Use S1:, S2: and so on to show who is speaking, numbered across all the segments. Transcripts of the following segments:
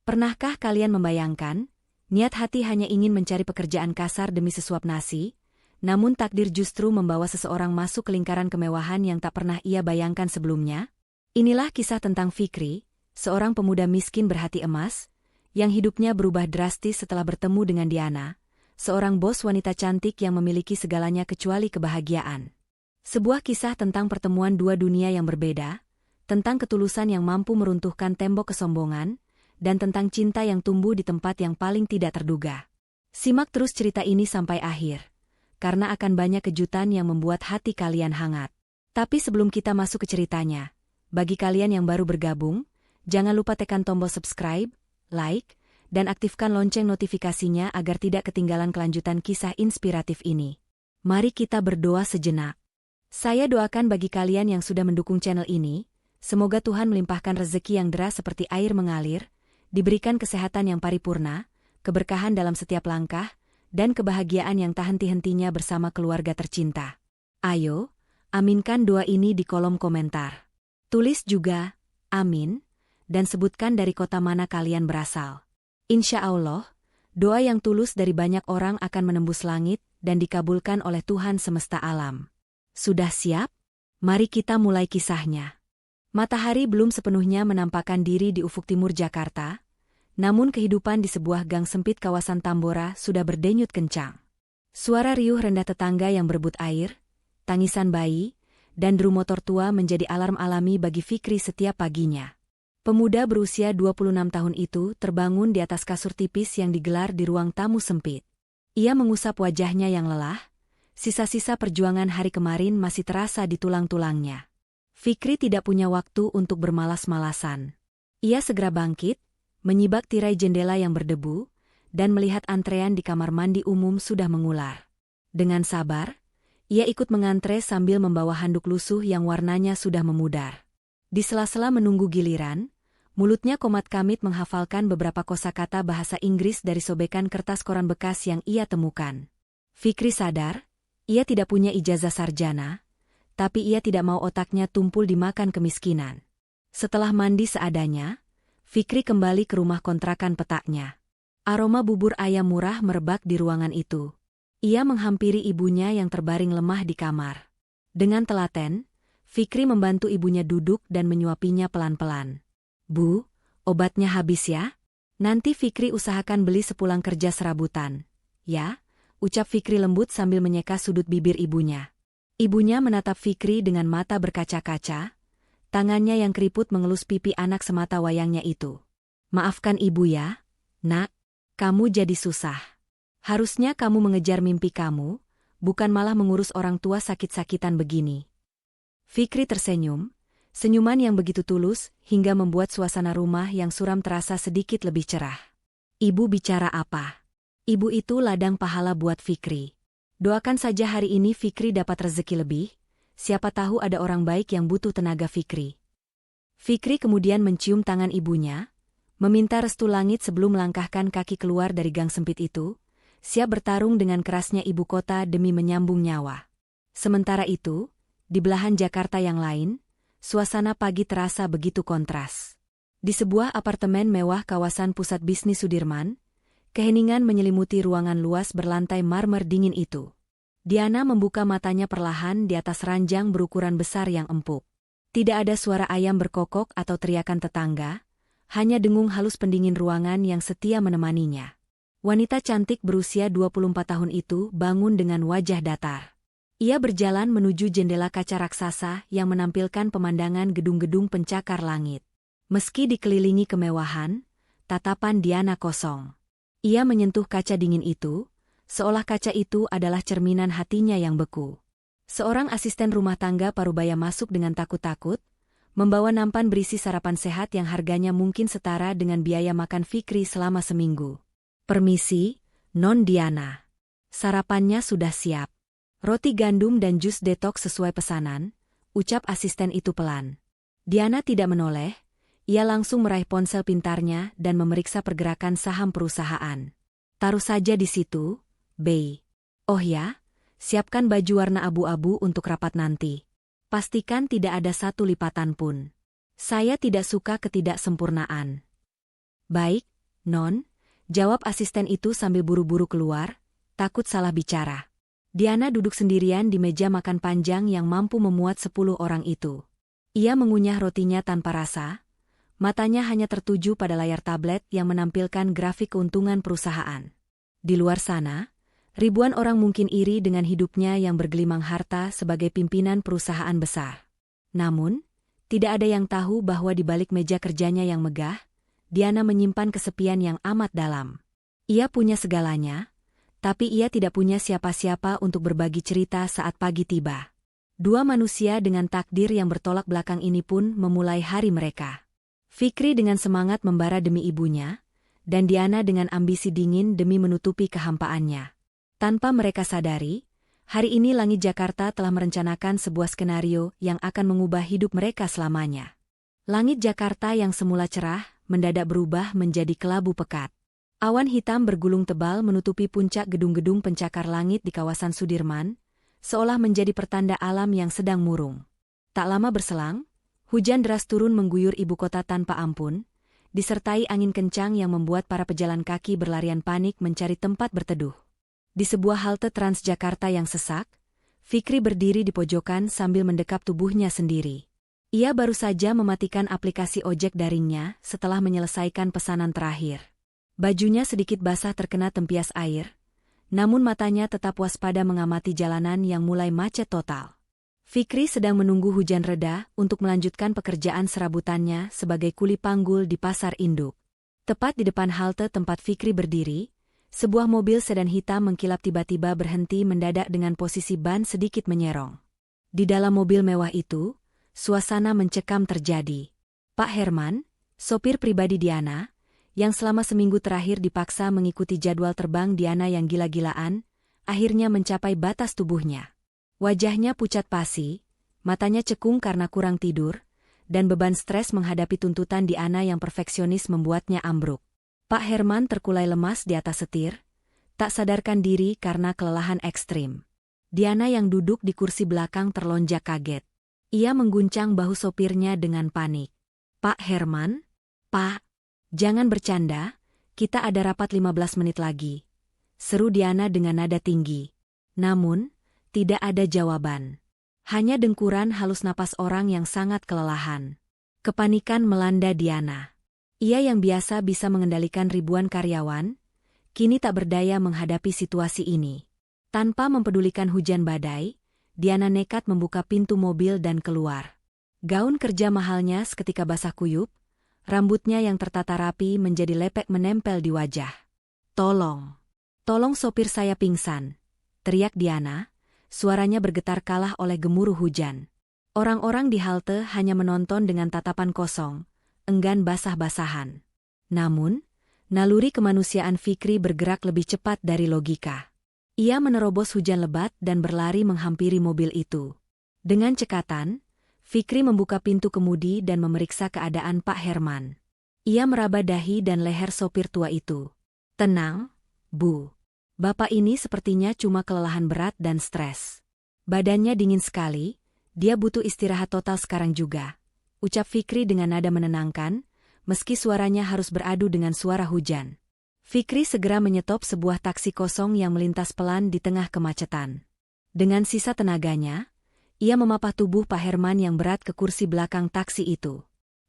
S1: Pernahkah kalian membayangkan, niat hati hanya ingin mencari pekerjaan kasar demi sesuap nasi, namun takdir justru membawa seseorang masuk ke lingkaran kemewahan yang tak pernah ia bayangkan sebelumnya? Inilah kisah tentang Fikri, seorang pemuda miskin berhati emas, yang hidupnya berubah drastis setelah bertemu dengan Diana, seorang bos wanita cantik yang memiliki segalanya kecuali kebahagiaan. Sebuah kisah tentang pertemuan dua dunia yang berbeda, tentang ketulusan yang mampu meruntuhkan tembok kesombongan, dan tentang cinta yang tumbuh di tempat yang paling tidak terduga. Simak terus cerita ini sampai akhir, karena akan banyak kejutan yang membuat hati kalian hangat. Tapi sebelum kita masuk ke ceritanya, bagi kalian yang baru bergabung, jangan lupa tekan tombol subscribe, like, dan aktifkan lonceng notifikasinya agar tidak ketinggalan kelanjutan kisah inspiratif ini. Mari kita berdoa sejenak. Saya doakan bagi kalian yang sudah mendukung channel ini, semoga Tuhan melimpahkan rezeki yang deras seperti air mengalir, diberikan kesehatan yang paripurna, keberkahan dalam setiap langkah, dan kebahagiaan yang tak henti-hentinya bersama keluarga tercinta. Ayo, aminkan doa ini di kolom komentar. Tulis juga, amin, dan sebutkan dari kota mana kalian berasal. Insya Allah, doa yang tulus dari banyak orang akan menembus langit dan dikabulkan oleh Tuhan semesta alam. Sudah siap? Mari kita mulai kisahnya. Matahari belum sepenuhnya menampakkan diri di ufuk timur Jakarta, namun kehidupan di sebuah gang sempit kawasan Tambora sudah berdenyut kencang. Suara riuh rendah tetangga yang berebut air, tangisan bayi, dan deru motor tua menjadi alarm alami bagi Fikri setiap paginya. Pemuda berusia 26 tahun itu terbangun di atas kasur tipis yang digelar di ruang tamu sempit. Ia mengusap wajahnya yang lelah, sisa-sisa perjuangan hari kemarin masih terasa di tulang-tulangnya. Fikri tidak punya waktu untuk bermalas-malasan. Ia segera bangkit, menyibak tirai jendela yang berdebu, dan melihat antrean di kamar mandi umum sudah mengular. Dengan sabar, ia ikut mengantre sambil membawa handuk lusuh yang warnanya sudah memudar. Di sela-sela menunggu giliran, mulutnya komat-kamit menghafalkan beberapa kosakata bahasa Inggris dari sobekan kertas koran bekas yang ia temukan. Fikri sadar, ia tidak punya ijazah sarjana, tapi ia tidak mau otaknya tumpul dimakan kemiskinan. Setelah mandi seadanya, Fikri kembali ke rumah kontrakan petaknya. Aroma bubur ayam murah merebak di ruangan itu. Ia menghampiri ibunya yang terbaring lemah di kamar. Dengan telaten, Fikri membantu ibunya duduk dan menyuapinya pelan-pelan. "Bu, obatnya habis ya? Nanti Fikri usahakan beli sepulang kerja serabutan." "Ya," ucap Fikri lembut sambil menyeka sudut bibir ibunya. Ibunya menatap Fikri dengan mata berkaca-kaca, tangannya yang keriput mengelus pipi anak semata wayangnya itu. "Maafkan ibu ya, nak, kamu jadi susah. Harusnya kamu mengejar mimpi kamu, bukan malah mengurus orang tua sakit-sakitan begini." Fikri tersenyum, senyuman yang begitu tulus hingga membuat suasana rumah yang suram terasa sedikit lebih cerah. "Ibu bicara apa?" Ibu itu ladang pahala buat Fikri. Doakan saja hari ini Fikri dapat rezeki lebih, siapa tahu ada orang baik yang butuh tenaga Fikri. Fikri kemudian mencium tangan ibunya, meminta restu langit sebelum melangkahkan kaki keluar dari gang sempit itu, siap bertarung dengan kerasnya ibu kota demi menyambung nyawa. Sementara itu, di belahan Jakarta yang lain, suasana pagi terasa begitu kontras. Di sebuah apartemen mewah kawasan pusat bisnis Sudirman, keheningan menyelimuti ruangan luas berlantai marmer dingin itu. Diana membuka matanya perlahan di atas ranjang berukuran besar yang empuk. Tidak ada suara ayam berkokok atau teriakan tetangga, hanya dengung halus pendingin ruangan yang setia menemaninya. Wanita cantik berusia 24 tahun itu bangun dengan wajah datar. Ia berjalan menuju jendela kaca raksasa yang menampilkan pemandangan gedung-gedung pencakar langit. Meski dikelilingi kemewahan, tatapan Diana kosong. Ia menyentuh kaca dingin itu, seolah kaca itu adalah cerminan hatinya yang beku. Seorang asisten rumah tangga parubaya masuk dengan takut-takut, membawa nampan berisi sarapan sehat yang harganya mungkin setara dengan biaya makan Fikri selama seminggu. "Permisi, Non Diana. Sarapannya sudah siap. Roti gandum dan jus detox sesuai pesanan," ucap asisten itu pelan. Diana tidak menoleh. Ia langsung meraih ponsel pintarnya dan memeriksa pergerakan saham perusahaan. "Taruh saja di situ, Bey. Oh ya, siapkan baju warna abu-abu untuk rapat nanti. Pastikan tidak ada satu lipatan pun. Saya tidak suka ketidaksempurnaan." "Baik, "Non," jawab asisten itu sambil buru-buru keluar, takut salah bicara. Diana duduk sendirian di meja makan panjang yang mampu memuat 10 orang itu. Ia mengunyah rotinya tanpa rasa, matanya hanya tertuju pada layar tablet yang menampilkan grafik keuntungan perusahaan. Di luar sana, ribuan orang mungkin iri dengan hidupnya yang bergelimang harta sebagai pimpinan perusahaan besar. Namun, tidak ada yang tahu bahwa di balik meja kerjanya yang megah, Diana menyimpan kesepian yang amat dalam. Ia punya segalanya, tapi ia tidak punya siapa-siapa untuk berbagi cerita saat pagi tiba. Dua manusia dengan takdir yang bertolak belakang ini pun memulai hari mereka. Fikri dengan semangat membara demi ibunya, dan Diana dengan ambisi dingin demi menutupi kehampaannya. Tanpa mereka sadari, hari ini langit Jakarta telah merencanakan sebuah skenario yang akan mengubah hidup mereka selamanya. Langit Jakarta yang semula cerah, mendadak berubah menjadi kelabu pekat. Awan hitam bergulung tebal menutupi puncak gedung-gedung pencakar langit di kawasan Sudirman, seolah menjadi pertanda alam yang sedang murung. Tak lama berselang, hujan deras turun mengguyur ibu kota tanpa ampun, disertai angin kencang yang membuat para pejalan kaki berlarian panik mencari tempat berteduh. Di sebuah halte Transjakarta yang sesak, Fikri berdiri di pojokan sambil mendekap tubuhnya sendiri. Ia baru saja mematikan aplikasi ojek daringnya setelah menyelesaikan pesanan terakhir. Bajunya sedikit basah terkena tempias air, namun matanya tetap waspada mengamati jalanan yang mulai macet total. Fikri sedang menunggu hujan reda untuk melanjutkan pekerjaan serabutannya sebagai kuli panggul di pasar induk. Tepat di depan halte tempat Fikri berdiri, sebuah mobil sedan hitam mengkilap tiba-tiba berhenti mendadak dengan posisi ban sedikit menyerong. Di dalam mobil mewah itu, suasana mencekam terjadi. Pak Herman, sopir pribadi Diana, yang selama seminggu terakhir dipaksa mengikuti jadwal terbang Diana yang gila-gilaan, akhirnya mencapai batas tubuhnya. Wajahnya pucat pasi, matanya cekung karena kurang tidur, dan beban stres menghadapi tuntutan Diana yang perfeksionis membuatnya ambruk. Pak Herman terkulai lemas di atas setir, tak sadarkan diri karena kelelahan ekstrim. Diana yang duduk di kursi belakang terlonjak kaget. Ia mengguncang bahu sopirnya dengan panik. "Pak Herman? Pak, jangan bercanda, kita ada rapat 15 menit lagi," seru Diana dengan nada tinggi. Namun, tidak ada jawaban. Hanya dengkuran halus napas orang yang sangat kelelahan. Kepanikan melanda Diana. Ia yang biasa bisa mengendalikan ribuan karyawan, kini tak berdaya menghadapi situasi ini. Tanpa mempedulikan hujan badai, Diana nekat membuka pintu mobil dan keluar. Gaun kerja mahalnya seketika basah kuyup, rambutnya yang tertata rapi menjadi lepek menempel di wajah. "Tolong! Tolong sopir saya pingsan!" teriak Diana, suaranya bergetar kalah oleh gemuruh hujan. Orang-orang di halte hanya menonton dengan tatapan kosong, enggan basah-basahan. Namun, naluri kemanusiaan Fikri bergerak lebih cepat dari logika. Ia menerobos hujan lebat dan berlari menghampiri mobil itu. Dengan cekatan, Fikri membuka pintu kemudi dan memeriksa keadaan Pak Herman. Ia meraba dahi dan leher sopir tua itu. "Tenang, Bu. Bapak ini sepertinya cuma kelelahan berat dan stres. Badannya dingin sekali, dia butuh istirahat total sekarang juga," ucap Fikri dengan nada menenangkan, meski suaranya harus beradu dengan suara hujan. Fikri segera menyetop sebuah taksi kosong yang melintas pelan di tengah kemacetan. Dengan sisa tenaganya, ia memapah tubuh Pak Herman yang berat ke kursi belakang taksi itu.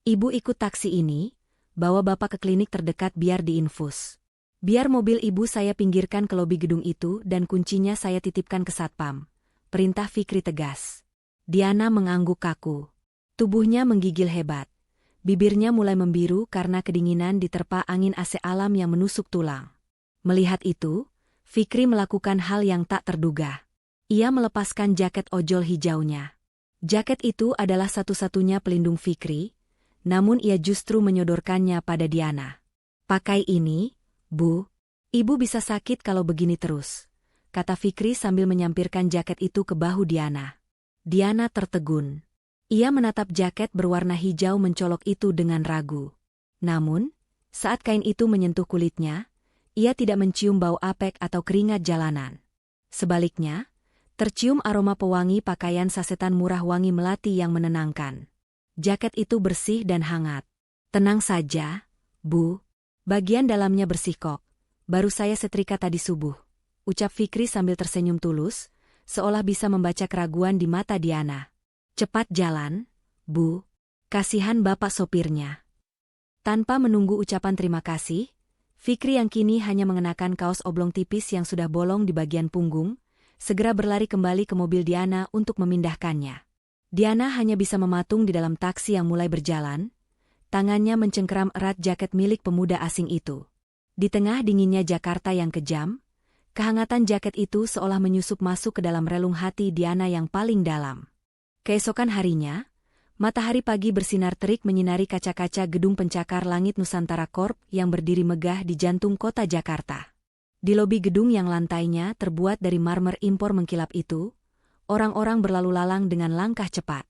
S1: "Ibu ikut taksi ini, bawa Bapak ke klinik terdekat biar diinfus. Biar mobil ibu saya pinggirkan ke lobi gedung itu dan kuncinya saya titipkan ke satpam," perintah Fikri tegas. Diana mengangguk kaku. Tubuhnya menggigil hebat. Bibirnya mulai membiru karena kedinginan diterpa angin AC alam yang menusuk tulang. Melihat itu, Fikri melakukan hal yang tak terduga. Ia melepaskan jaket ojol hijaunya. Jaket itu adalah satu-satunya pelindung Fikri, namun ia justru menyodorkannya pada Diana. "Pakai ini, Bu. Ibu bisa sakit kalau begini terus," kata Fikri sambil menyampirkan jaket itu ke bahu Diana. Diana tertegun. Ia menatap jaket berwarna hijau mencolok itu dengan ragu. Namun, saat kain itu menyentuh kulitnya, ia tidak mencium bau apek atau keringat jalanan. Sebaliknya, tercium aroma pewangi pakaian sasetan murah wangi melati yang menenangkan. Jaket itu bersih dan hangat. "Tenang saja, Bu. Bagian dalamnya bersih kok. Baru saya setrika tadi subuh. Ucap Fikri sambil tersenyum tulus, seolah bisa membaca keraguan di mata Diana. Cepat jalan, Bu. Kasihan bapak sopirnya. Tanpa menunggu ucapan terima kasih, Fikri yang kini hanya mengenakan kaos oblong tipis yang sudah bolong di bagian punggung, segera berlari kembali ke mobil Diana untuk memindahkannya. Diana hanya bisa mematung di dalam taksi yang mulai berjalan, tangannya mencengkeram erat jaket milik pemuda asing itu. Di tengah dinginnya Jakarta yang kejam, kehangatan jaket itu seolah menyusup masuk ke dalam relung hati Diana yang paling dalam. Keesokan harinya, matahari pagi bersinar terik menyinari kaca-kaca gedung pencakar langit Nusantara Corp yang berdiri megah di jantung kota Jakarta. Di lobi gedung yang lantainya terbuat dari marmer impor mengkilap itu, orang-orang berlalu lalang dengan langkah cepat.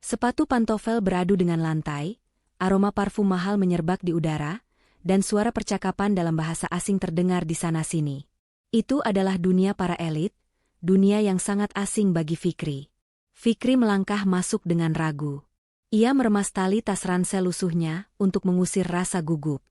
S1: Sepatu pantofel beradu dengan lantai, aroma parfum mahal menyerbak di udara, dan suara percakapan dalam bahasa asing terdengar di sana-sini. Itu adalah dunia para elit, dunia yang sangat asing bagi Fikri. Fikri melangkah masuk dengan ragu. Ia meremas tali tas ransel lusuhnya untuk mengusir rasa gugup.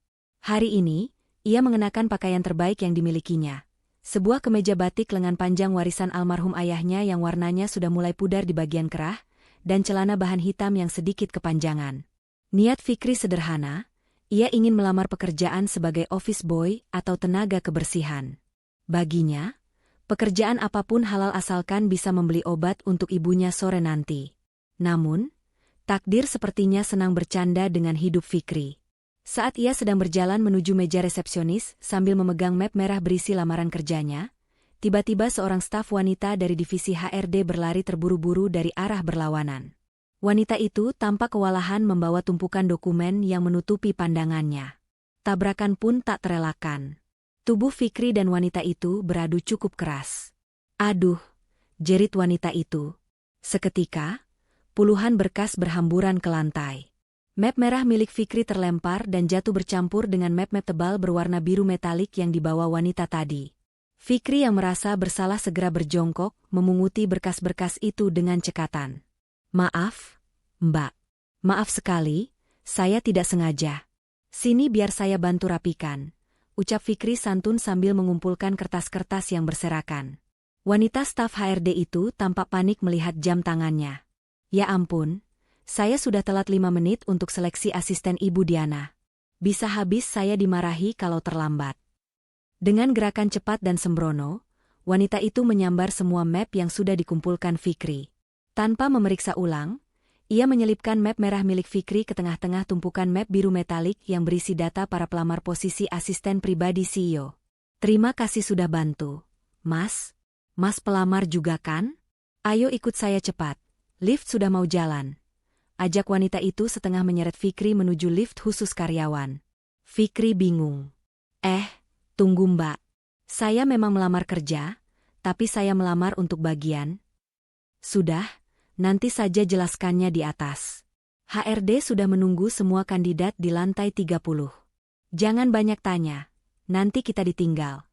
S1: Hari ini, ia mengenakan pakaian terbaik yang dimilikinya. Sebuah kemeja batik lengan panjang warisan almarhum ayahnya yang warnanya sudah mulai pudar di bagian kerah, dan celana bahan hitam yang sedikit kepanjangan. Niat Fikri sederhana, ia ingin melamar pekerjaan sebagai office boy atau tenaga kebersihan. Baginya, pekerjaan apapun halal asalkan bisa membeli obat untuk ibunya sore nanti. Namun, takdir sepertinya senang bercanda dengan hidup Fikri. Saat ia sedang berjalan menuju meja resepsionis sambil memegang map merah berisi lamaran kerjanya, tiba-tiba seorang staf wanita dari divisi HRD berlari terburu-buru dari arah berlawanan. Wanita itu tampak kewalahan membawa tumpukan dokumen yang menutupi pandangannya. Tabrakan pun tak terelakkan. Tubuh Fikri dan wanita itu beradu cukup keras. "Aduh," jerit wanita itu. Seketika, puluhan berkas berhamburan ke lantai. Map merah milik Fikri terlempar dan jatuh bercampur dengan map-map tebal berwarna biru metalik yang dibawa wanita tadi. Fikri yang merasa bersalah segera berjongkok, memunguti berkas-berkas itu dengan cekatan. "Maaf, Mbak. Maaf sekali, saya tidak sengaja. Sini biar saya bantu rapikan," ucap Fikri santun sambil mengumpulkan kertas-kertas yang berserakan. Wanita staf HRD itu tampak panik melihat jam tangannya. "Ya ampun, saya sudah telat 5 menit untuk seleksi asisten Ibu Diana. Bisa habis saya dimarahi kalau terlambat." Dengan gerakan cepat dan sembrono, wanita itu menyambar semua map yang sudah dikumpulkan Fikri. Tanpa memeriksa ulang, ia menyelipkan map merah milik Fikri ke tengah-tengah tumpukan map biru metalik yang berisi data para pelamar posisi asisten pribadi CEO. "Terima kasih sudah bantu, Mas. Mas pelamar juga kan? Ayo ikut saya cepat, lift sudah mau jalan," ajak wanita itu setengah menyeret Fikri menuju lift khusus karyawan. Fikri bingung. Tunggu Mbak. Saya memang melamar kerja, tapi saya melamar untuk bagian." "Sudah, nanti saja jelaskannya di atas. HRD sudah menunggu semua kandidat di lantai 30. Jangan banyak tanya, nanti kita ditinggal,"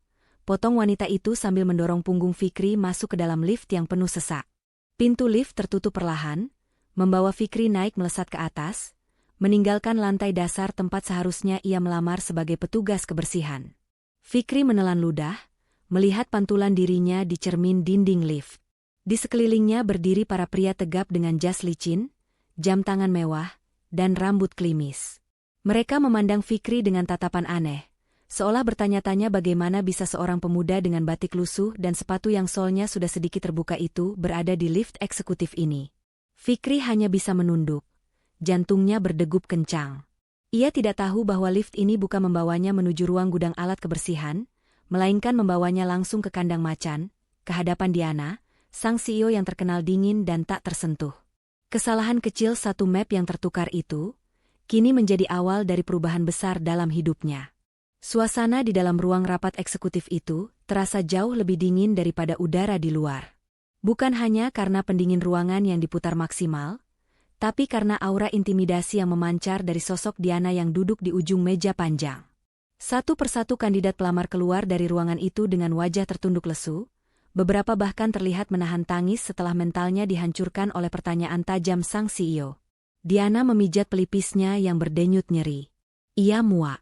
S1: potong wanita itu sambil mendorong punggung Fikri masuk ke dalam lift yang penuh sesak. Pintu lift tertutup perlahan, membawa Fikri naik melesat ke atas, meninggalkan lantai dasar tempat seharusnya ia melamar sebagai petugas kebersihan. Fikri menelan ludah, melihat pantulan dirinya di cermin dinding lift. Di sekelilingnya berdiri para pria tegap dengan jas licin, jam tangan mewah, dan rambut klimis. Mereka memandang Fikri dengan tatapan aneh, seolah bertanya-tanya bagaimana bisa seorang pemuda dengan batik lusuh dan sepatu yang solnya sudah sedikit terbuka itu berada di lift eksekutif ini. Fikri hanya bisa menunduk. Jantungnya berdegup kencang. Ia tidak tahu bahwa lift ini bukan membawanya menuju ruang gudang alat kebersihan, melainkan membawanya langsung ke kandang macan, ke hadapan Diana, sang CEO yang terkenal dingin dan tak tersentuh. Kesalahan kecil satu map yang tertukar itu, kini menjadi awal dari perubahan besar dalam hidupnya. Suasana di dalam ruang rapat eksekutif itu terasa jauh lebih dingin daripada udara di luar. Bukan hanya karena pendingin ruangan yang diputar maksimal, tapi karena aura intimidasi yang memancar dari sosok Diana yang duduk di ujung meja panjang. Satu persatu kandidat pelamar keluar dari ruangan itu dengan wajah tertunduk lesu, beberapa bahkan terlihat menahan tangis setelah mentalnya dihancurkan oleh pertanyaan tajam sang CEO. Diana memijat pelipisnya yang berdenyut nyeri. Ia muak.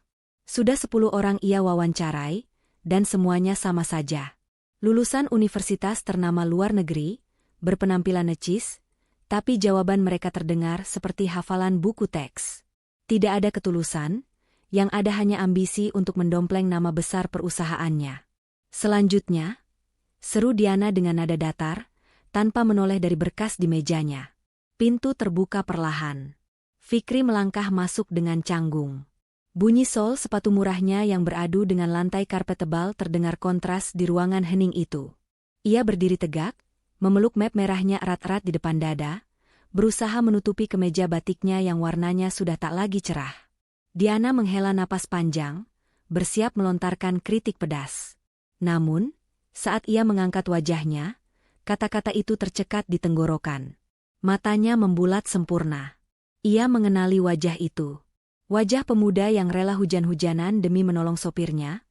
S1: Sudah 10 orang ia wawancarai, dan semuanya sama saja. Lulusan universitas ternama luar negeri, berpenampilan necis, tapi jawaban mereka terdengar seperti hafalan buku teks. Tidak ada ketulusan, yang ada hanya ambisi untuk mendompleng nama besar perusahaannya. Selanjutnya, seru Diana dengan nada datar, tanpa menoleh dari berkas di mejanya. Pintu terbuka perlahan. Fikri melangkah masuk dengan canggung. Bunyi sol sepatu murahnya yang beradu dengan lantai karpet tebal terdengar kontras di ruangan hening itu. Ia berdiri tegak, memeluk map merahnya erat-erat di depan dada, berusaha menutupi kemeja batiknya yang warnanya sudah tak lagi cerah. Diana menghela napas panjang, bersiap melontarkan kritik pedas. Namun, saat ia mengangkat wajahnya, kata-kata itu tercekat di tenggorokan. Matanya membulat sempurna. Ia mengenali wajah itu. Wajah pemuda yang rela hujan-hujanan demi menolong sopirnya,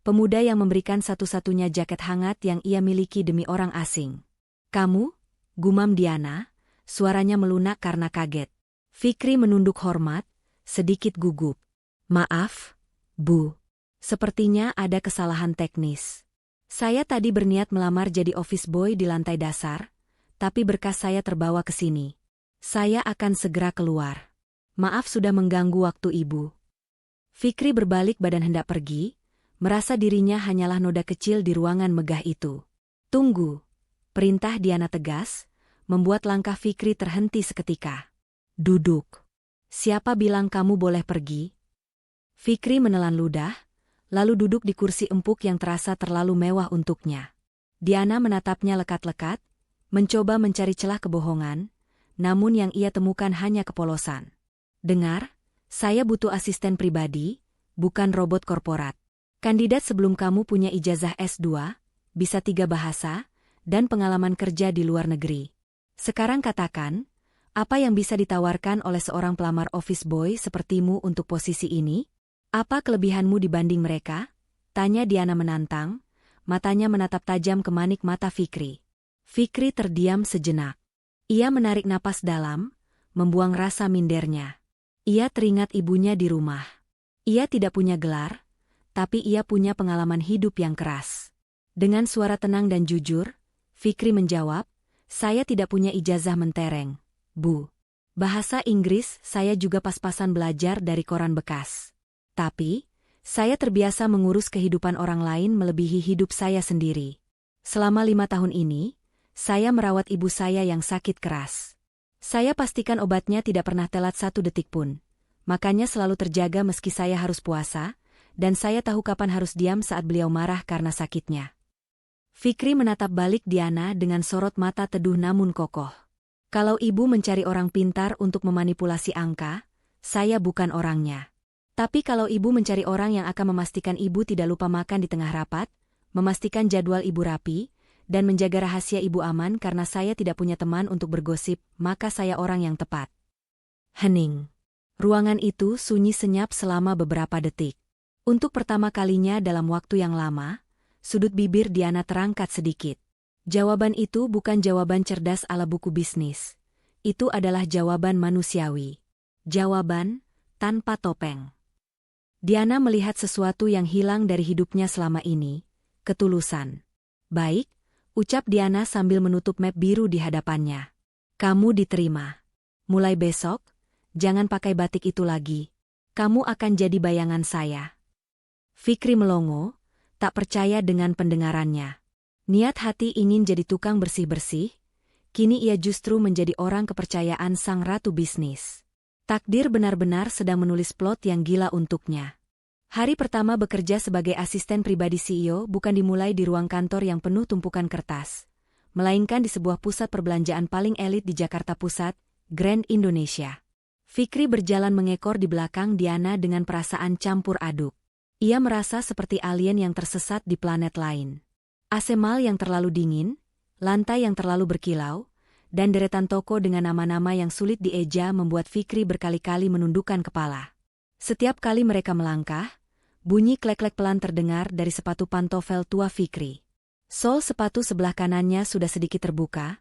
S1: pemuda yang memberikan satu-satunya jaket hangat yang ia miliki demi orang asing. "Kamu?" gumam Diana, suaranya melunak karena kaget. Fikri menunduk hormat, sedikit gugup. "Maaf, Bu. Sepertinya ada kesalahan teknis. Saya tadi berniat melamar jadi office boy di lantai dasar, tapi berkas saya terbawa ke sini. Saya akan segera keluar. Maaf sudah mengganggu waktu Ibu." Fikri berbalik badan hendak pergi, merasa dirinya hanyalah noda kecil di ruangan megah itu. "Tunggu," perintah Diana tegas, membuat langkah Fikri terhenti seketika. "Duduk. Siapa bilang kamu boleh pergi?" Fikri menelan ludah, lalu duduk di kursi empuk yang terasa terlalu mewah untuknya. Diana menatapnya lekat-lekat, mencoba mencari celah kebohongan, namun yang ia temukan hanya kepolosan. "Dengar, saya butuh asisten pribadi, bukan robot korporat. Kandidat sebelum kamu punya ijazah S2, bisa 3 bahasa, dan pengalaman kerja di luar negeri. Sekarang katakan, apa yang bisa ditawarkan oleh seorang pelamar office boy sepertimu untuk posisi ini? Apa kelebihanmu dibanding mereka?" tanya Diana menantang, matanya menatap tajam ke manik mata Fikri. Fikri terdiam sejenak. Ia menarik napas dalam, membuang rasa mindernya. Ia teringat ibunya di rumah. Ia tidak punya gelar, tapi ia punya pengalaman hidup yang keras. Dengan suara tenang dan jujur, Fikri menjawab, "Saya tidak punya ijazah mentereng, Bu. Bahasa Inggris saya juga pas-pasan belajar dari koran bekas. Tapi, saya terbiasa mengurus kehidupan orang lain melebihi hidup saya sendiri. Selama 5 tahun ini, saya merawat ibu saya yang sakit keras. Saya pastikan obatnya tidak pernah telat 1 detik pun. Makanya selalu terjaga meski saya harus puasa, dan saya tahu kapan harus diam saat beliau marah karena sakitnya." Fikri menatap balik Diana dengan sorot mata teduh namun kokoh. "Kalau ibu mencari orang pintar untuk memanipulasi angka, saya bukan orangnya. Tapi kalau ibu mencari orang yang akan memastikan ibu tidak lupa makan di tengah rapat, memastikan jadwal ibu rapi, dan menjaga rahasia ibu aman karena saya tidak punya teman untuk bergosip, maka saya orang yang tepat." Hening. Ruangan itu sunyi senyap selama beberapa detik. Untuk pertama kalinya dalam waktu yang lama, sudut bibir Diana terangkat sedikit. Jawaban itu bukan jawaban cerdas ala buku bisnis. Itu adalah jawaban manusiawi. Jawaban tanpa topeng. Diana melihat sesuatu yang hilang dari hidupnya selama ini, ketulusan. "Baik," ucap Diana sambil menutup map biru di hadapannya. "Kamu diterima. Mulai besok, jangan pakai batik itu lagi. Kamu akan jadi bayangan saya." Fikri melongo, tak percaya dengan pendengarannya. Niat hati ingin jadi tukang bersih-bersih, kini ia justru menjadi orang kepercayaan sang ratu bisnis. Takdir benar-benar sedang menulis plot yang gila untuknya. Hari pertama bekerja sebagai asisten pribadi CEO bukan dimulai di ruang kantor yang penuh tumpukan kertas, melainkan di sebuah pusat perbelanjaan paling elit di Jakarta Pusat, Grand Indonesia. Fikri berjalan mengekor di belakang Diana dengan perasaan campur aduk. Ia merasa seperti alien yang tersesat di planet lain. AC mal yang terlalu dingin, lantai yang terlalu berkilau, dan deretan toko dengan nama-nama yang sulit dieja membuat Fikri berkali-kali menundukkan kepala. Setiap kali mereka melangkah, bunyi klek-klek pelan terdengar dari sepatu pantofel tua Fikri. Sol sepatu sebelah kanannya sudah sedikit terbuka,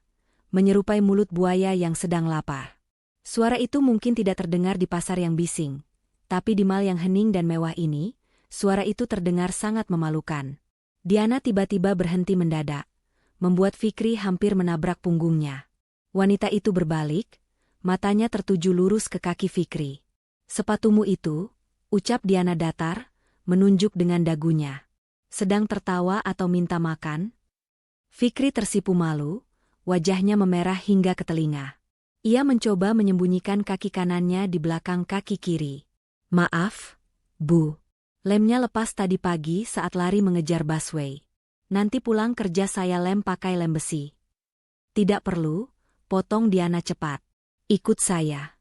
S1: menyerupai mulut buaya yang sedang lapar. Suara itu mungkin tidak terdengar di pasar yang bising, tapi di mal yang hening dan mewah ini, Suara itu terdengar sangat memalukan. Diana tiba-tiba berhenti mendadak, membuat Fikri hampir menabrak punggungnya. Wanita itu berbalik, matanya tertuju lurus ke kaki Fikri. "Sepatumu itu," ucap Diana datar, menunjuk dengan dagunya. "Sedang tertawa atau minta makan?" Fikri tersipu malu, wajahnya memerah hingga ke telinga. Ia mencoba menyembunyikan kaki kanannya di belakang kaki kiri. "Maaf, Bu. Lemnya lepas tadi pagi saat lari mengejar busway. Nanti pulang kerja saya lem pakai lem besi." "Tidak perlu," potong Diana cepat. "Ikut saya."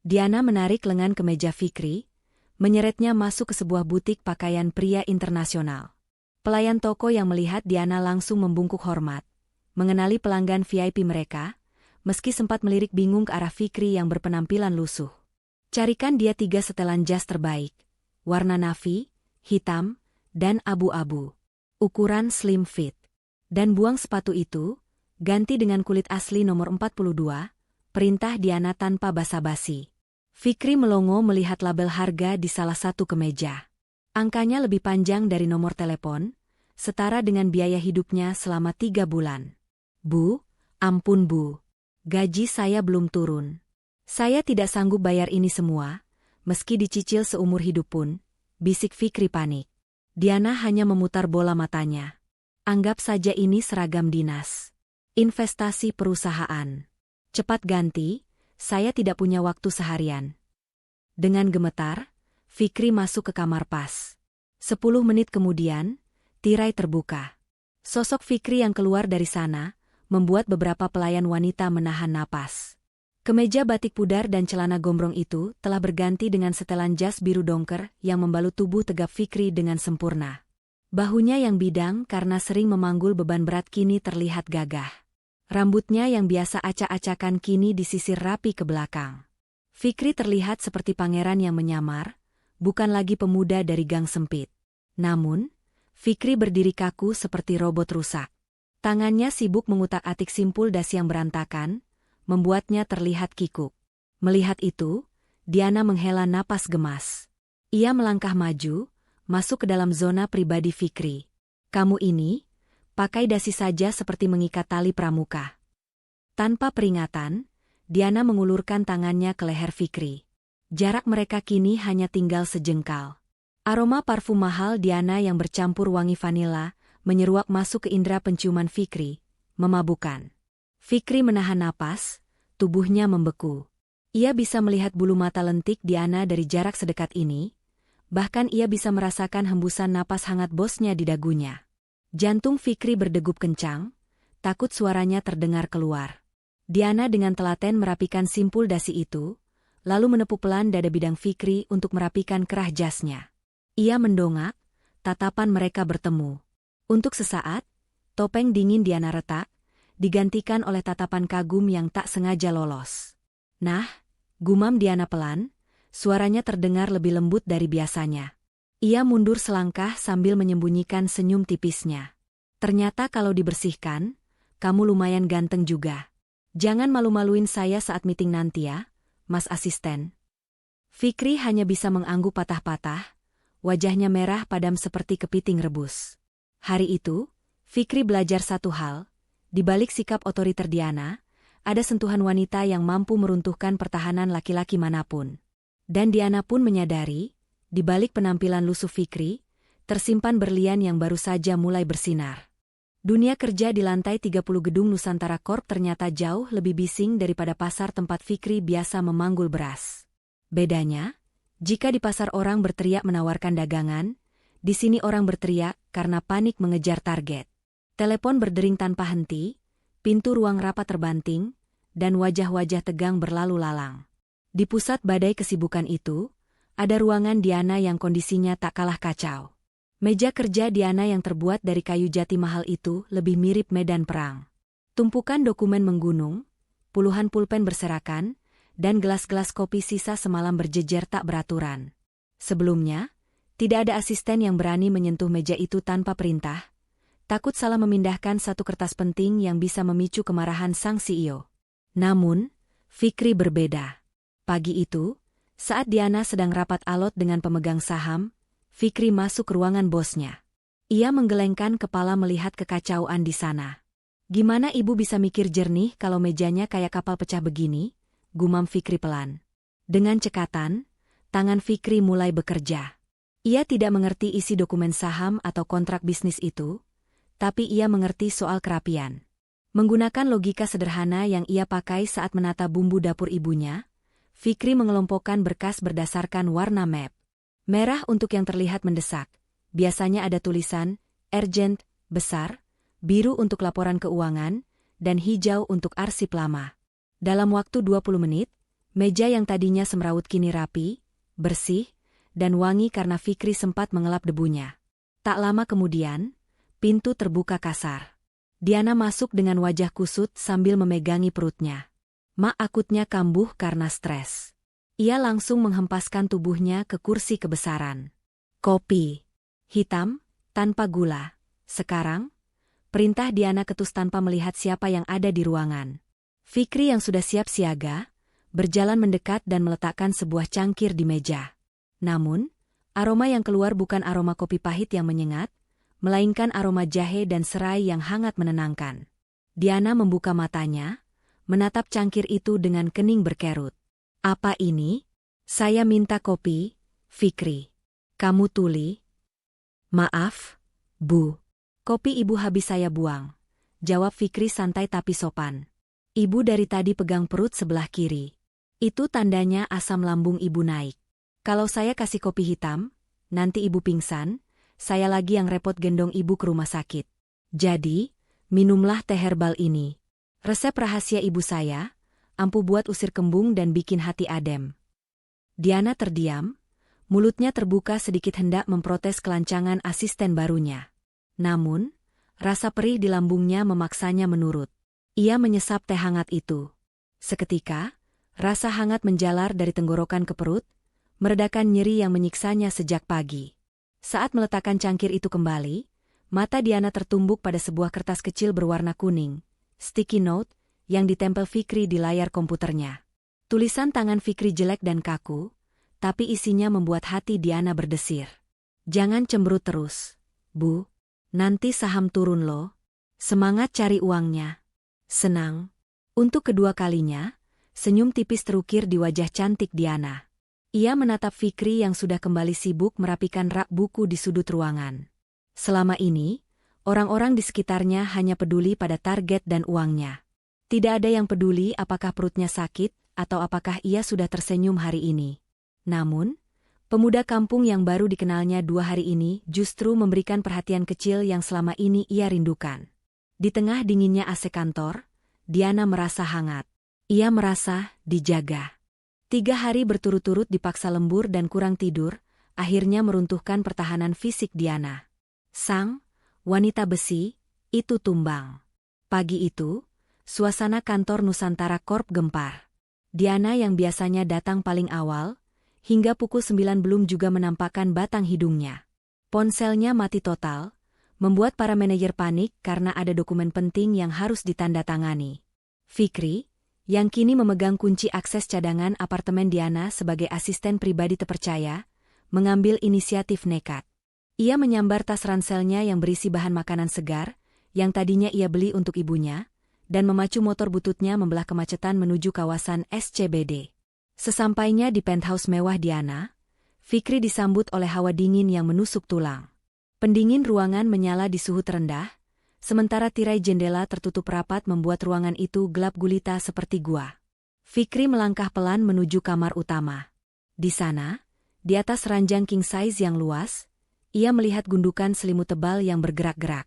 S1: Diana menarik lengan kemeja Fikri, menyeretnya masuk ke sebuah butik pakaian pria internasional. Pelayan toko yang melihat Diana langsung membungkuk hormat, mengenali pelanggan VIP mereka, meski sempat melirik bingung ke arah Fikri yang berpenampilan lusuh. "Carikan dia 3 setelan jas terbaik. Warna navy, hitam, dan abu-abu. Ukuran slim fit. Dan buang sepatu itu, ganti dengan kulit asli nomor 42, perintah Diana tanpa basa-basi. Fikri melongo melihat label harga di salah satu kemeja. Angkanya lebih panjang dari nomor telepon, setara dengan biaya hidupnya selama 3 bulan. "Bu, ampun Bu. Gaji saya belum turun. Saya tidak sanggup bayar ini semua, meski dicicil seumur hidup pun," bisik Fikri panik. Diana hanya memutar bola matanya. "Anggap saja ini seragam dinas. Investasi perusahaan. Cepat ganti, saya tidak punya waktu seharian." Dengan gemetar, Fikri masuk ke kamar pas. 10 menit kemudian, tirai terbuka. Sosok Fikri yang keluar dari sana membuat beberapa pelayan wanita menahan napas. Kemeja batik pudar dan celana gombrong itu telah berganti dengan setelan jas biru dongker yang membalut tubuh tegap Fikri dengan sempurna. Bahunya yang bidang karena sering memanggul beban berat kini terlihat gagah. Rambutnya yang biasa acak-acakan kini disisir rapi ke belakang. Fikri terlihat seperti pangeran yang menyamar, bukan lagi pemuda dari gang sempit. Namun, Fikri berdiri kaku seperti robot rusak. Tangannya sibuk mengutak-atik simpul dasi yang berantakan, membuatnya terlihat kikuk. Melihat itu, Diana menghela napas gemas. Ia melangkah maju, masuk ke dalam zona pribadi Fikri. "Kamu ini, pakai dasi saja seperti mengikat tali pramuka." Tanpa peringatan, Diana mengulurkan tangannya ke leher Fikri. Jarak mereka kini hanya tinggal sejengkal. Aroma parfum mahal Diana yang bercampur wangi vanila menyeruak masuk ke indera penciuman Fikri, memabukkan. Fikri menahan napas, tubuhnya membeku. Ia bisa melihat bulu mata lentik Diana dari jarak sedekat ini, bahkan ia bisa merasakan hembusan napas hangat bosnya di dagunya. Jantung Fikri berdegup kencang, takut suaranya terdengar keluar. Diana dengan telaten merapikan simpul dasi itu, lalu menepuk pelan dada bidang Fikri untuk merapikan kerah jasnya. Ia mendongak, tatapan mereka bertemu. Untuk sesaat, topeng dingin Diana retak, digantikan oleh tatapan kagum yang tak sengaja lolos. "Nah," gumam Diana pelan, suaranya terdengar lebih lembut dari biasanya. Ia mundur selangkah sambil menyembunyikan senyum tipisnya. "Ternyata kalau dibersihkan, kamu lumayan ganteng juga. Jangan malu-maluin saya saat meeting nanti ya, Mas Asisten." Fikri hanya bisa mengangguk patah-patah, wajahnya merah padam seperti kepiting rebus. Hari itu, Fikri belajar satu hal, di balik sikap otoriter Diana, ada sentuhan wanita yang mampu meruntuhkan pertahanan laki-laki manapun. Dan Diana pun menyadari, di balik penampilan lusuh Fikri, tersimpan berlian yang baru saja mulai bersinar. Dunia kerja di lantai 30 gedung Nusantara Corp ternyata jauh lebih bising daripada pasar tempat Fikri biasa memanggul beras. Bedanya, jika di pasar orang berteriak menawarkan dagangan, di sini orang berteriak karena panik mengejar target. Telepon berdering tanpa henti, pintu ruang rapat terbanting, dan wajah-wajah tegang berlalu lalang. Di pusat badai kesibukan itu, ada ruangan Diana yang kondisinya tak kalah kacau. Meja kerja Diana yang terbuat dari kayu jati mahal itu lebih mirip medan perang. Tumpukan dokumen menggunung, puluhan pulpen berserakan, dan gelas-gelas kopi sisa semalam berjejer tak beraturan. Sebelumnya, tidak ada asisten yang berani menyentuh meja itu tanpa perintah, takut salah memindahkan satu kertas penting yang bisa memicu kemarahan sang CEO. Namun, Fikri berbeda. Pagi itu, saat Diana sedang rapat alot dengan pemegang saham, Fikri masuk ke ruangan bosnya. Ia menggelengkan kepala melihat kekacauan di sana. Gimana ibu bisa mikir jernih kalau mejanya kayak kapal pecah begini? Gumam Fikri pelan. Dengan cekatan, tangan Fikri mulai bekerja. Ia tidak mengerti isi dokumen saham atau kontrak bisnis itu, tapi ia mengerti soal kerapian. Menggunakan logika sederhana yang ia pakai saat menata bumbu dapur ibunya, Fikri mengelompokkan berkas berdasarkan warna map. Merah untuk yang terlihat mendesak, biasanya ada tulisan, urgent, besar, biru untuk laporan keuangan, dan hijau untuk arsip lama. Dalam waktu 20 menit, meja yang tadinya semrawut kini rapi, bersih, dan wangi karena Fikri sempat mengelap debunya. Tak lama kemudian, pintu terbuka kasar. Diana masuk dengan wajah kusut sambil memegangi perutnya. Mak akutnya kambuh karena stres. Ia langsung menghempaskan tubuhnya ke kursi kebesaran. Kopi. Hitam, tanpa gula. Sekarang, perintah Diana ketus tanpa melihat siapa yang ada di ruangan. Fikri yang sudah siap siaga, berjalan mendekat dan meletakkan sebuah cangkir di meja. Namun, aroma yang keluar bukan aroma kopi pahit yang menyengat, melainkan aroma jahe dan serai yang hangat menenangkan. Diana membuka matanya, menatap cangkir itu dengan kening berkerut. Apa ini? Saya minta kopi, Fikri. Kamu tuli? Maaf, Bu. Kopi ibu habis saya buang. Jawab Fikri santai tapi sopan. Ibu dari tadi pegang perut sebelah kiri. Itu tandanya asam lambung ibu naik. Kalau saya kasih kopi hitam, nanti ibu pingsan, saya lagi yang repot gendong ibu ke rumah sakit. Jadi, minumlah teh herbal ini. Resep rahasia ibu saya, ampuh buat usir kembung dan bikin hati adem. Diana terdiam, mulutnya terbuka sedikit hendak memprotes kelancangan asisten barunya. Namun, rasa perih di lambungnya memaksanya menurut. Ia menyesap teh hangat itu. Seketika, rasa hangat menjalar dari tenggorokan ke perut, meredakan nyeri yang menyiksanya sejak pagi. Saat meletakkan cangkir itu kembali, mata Diana tertumbuk pada sebuah kertas kecil berwarna kuning, sticky note, yang ditempel Fikri di layar komputernya. Tulisan tangan Fikri jelek dan kaku, tapi isinya membuat hati Diana berdesir. Jangan cemberut terus, Bu. Nanti saham turun loh. Semangat cari uangnya. Senang. Untuk kedua kalinya, senyum tipis terukir di wajah cantik Diana. Ia menatap Fikri yang sudah kembali sibuk merapikan rak buku di sudut ruangan. Selama ini, orang-orang di sekitarnya hanya peduli pada target dan uangnya. Tidak ada yang peduli apakah perutnya sakit atau apakah ia sudah tersenyum hari ini. Namun, pemuda kampung yang baru dikenalnya 2 hari ini justru memberikan perhatian kecil yang selama ini ia rindukan. Di tengah dinginnya AC kantor, Diana merasa hangat. Ia merasa dijaga. 3 hari berturut-turut dipaksa lembur dan kurang tidur, akhirnya meruntuhkan pertahanan fisik Diana. Sang wanita besi, itu tumbang. Pagi itu, suasana kantor Nusantara Corp gempar. Diana yang biasanya datang paling awal, hingga pukul 9 belum juga menampakkan batang hidungnya. Ponselnya mati total, membuat para manajer panik karena ada dokumen penting yang harus ditandatangani. Fikri, yang kini memegang kunci akses cadangan apartemen Diana sebagai asisten pribadi terpercaya, mengambil inisiatif nekat. Ia menyambar tas ranselnya yang berisi bahan makanan segar, yang tadinya ia beli untuk ibunya, dan memacu motor bututnya membelah kemacetan menuju kawasan SCBD. Sesampainya di penthouse mewah Diana, Fikri disambut oleh hawa dingin yang menusuk tulang. Pendingin ruangan menyala di suhu terendah, sementara tirai jendela tertutup rapat membuat ruangan itu gelap gulita seperti gua. Fikri melangkah pelan menuju kamar utama. Di sana, di atas ranjang king size yang luas, ia melihat gundukan selimut tebal yang bergerak-gerak.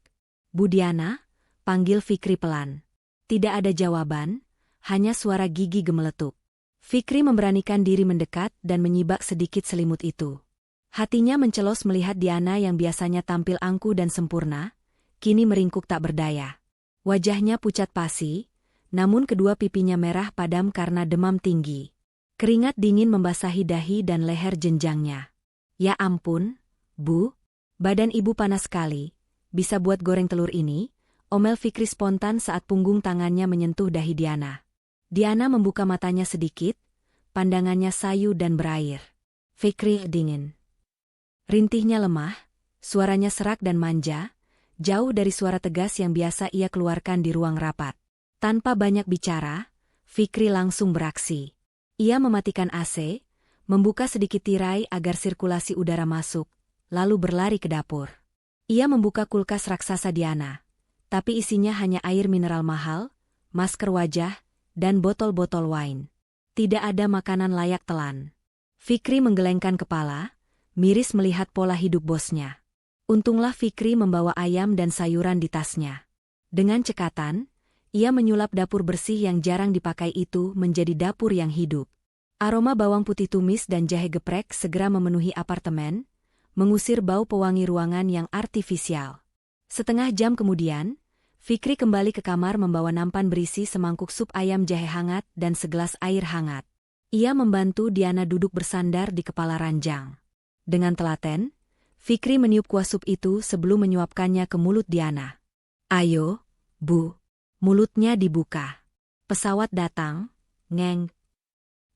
S1: Bu Diana, panggil Fikri pelan. Tidak ada jawaban, hanya suara gigi gemeletup. Fikri memberanikan diri mendekat dan menyibak sedikit selimut itu. Hatinya mencelos melihat Diana yang biasanya tampil angkuh dan sempurna, kini meringkuk tak berdaya. Wajahnya pucat pasi, namun kedua pipinya merah padam karena demam tinggi. Keringat dingin membasahi dahi dan leher jenjangnya. Ya ampun, Bu, badan ibu panas sekali, bisa buat goreng telur ini? Omel Fikri spontan saat punggung tangannya menyentuh dahi Diana. Diana membuka matanya sedikit, pandangannya sayu dan berair. Fikri dingin. Rintihnya lemah, suaranya serak dan manja, jauh dari suara tegas yang biasa ia keluarkan di ruang rapat. Tanpa banyak bicara, Fikri langsung beraksi. Ia mematikan AC, membuka sedikit tirai agar sirkulasi udara masuk, lalu berlari ke dapur. Ia membuka kulkas raksasa Diana, tapi isinya hanya air mineral mahal, masker wajah, dan botol-botol wine. Tidak ada makanan layak telan. Fikri menggelengkan kepala, miris melihat pola hidup bosnya. Untunglah Fikri membawa ayam dan sayuran di tasnya. Dengan cekatan, ia menyulap dapur bersih yang jarang dipakai itu menjadi dapur yang hidup. Aroma bawang putih tumis dan jahe geprek segera memenuhi apartemen, mengusir bau pewangi ruangan yang artifisial. Setengah jam kemudian, Fikri kembali ke kamar membawa nampan berisi semangkuk sup ayam jahe hangat dan segelas air hangat. Ia membantu Diana duduk bersandar di kepala ranjang. Dengan telaten, Fikri meniup kuah sup itu sebelum menyuapkannya ke mulut Diana. "Ayo, Bu." Mulutnya dibuka. "Pesawat datang, ngeng."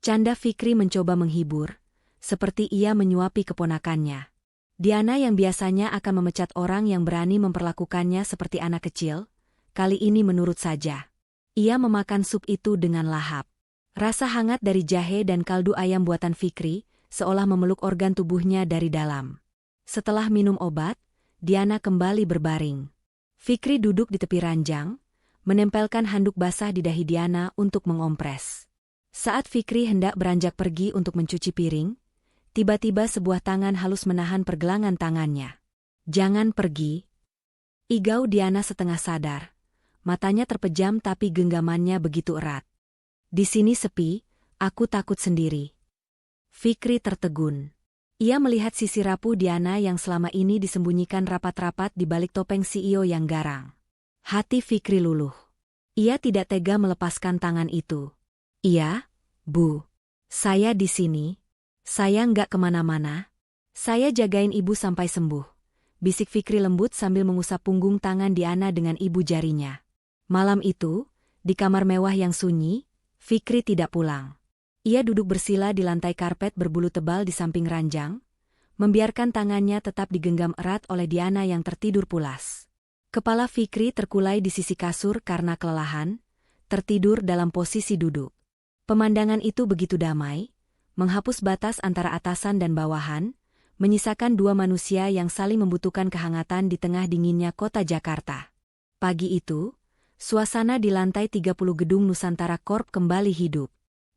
S1: Canda Fikri mencoba menghibur, seperti ia menyuapi keponakannya. Diana yang biasanya akan memecat orang yang berani memperlakukannya seperti anak kecil, kali ini menurut saja. Ia memakan sup itu dengan lahap. Rasa hangat dari jahe dan kaldu ayam buatan Fikri, seolah memeluk organ tubuhnya dari dalam. Setelah minum obat, Diana kembali berbaring. Fikri duduk di tepi ranjang, menempelkan handuk basah di dahi Diana untuk mengompres. Saat Fikri hendak beranjak pergi untuk mencuci piring, tiba-tiba sebuah tangan halus menahan pergelangan tangannya. "Jangan pergi." Igau Diana setengah sadar. Matanya terpejam tapi genggamannya begitu erat. "Di sini sepi, aku takut sendiri." Fikri tertegun. Ia melihat sisi rapuh Diana yang selama ini disembunyikan rapat-rapat di balik topeng CEO yang garang. Hati Fikri luluh. Ia tidak tega melepaskan tangan itu. "Iya, Bu. Saya di sini. Saya nggak kemana-mana. Saya jagain ibu sampai sembuh," bisik Fikri lembut sambil mengusap punggung tangan Diana dengan ibu jarinya. Malam itu, di kamar mewah yang sunyi, Fikri tidak pulang. Ia duduk bersila di lantai karpet berbulu tebal di samping ranjang, membiarkan tangannya tetap digenggam erat oleh Diana yang tertidur pulas. Kepala Fikri terkulai di sisi kasur karena kelelahan, tertidur dalam posisi duduk. Pemandangan itu begitu damai, menghapus batas antara atasan dan bawahan, menyisakan dua manusia yang saling membutuhkan kehangatan di tengah dinginnya kota Jakarta. Pagi itu, suasana di lantai 30 gedung Nusantara Corp kembali hidup.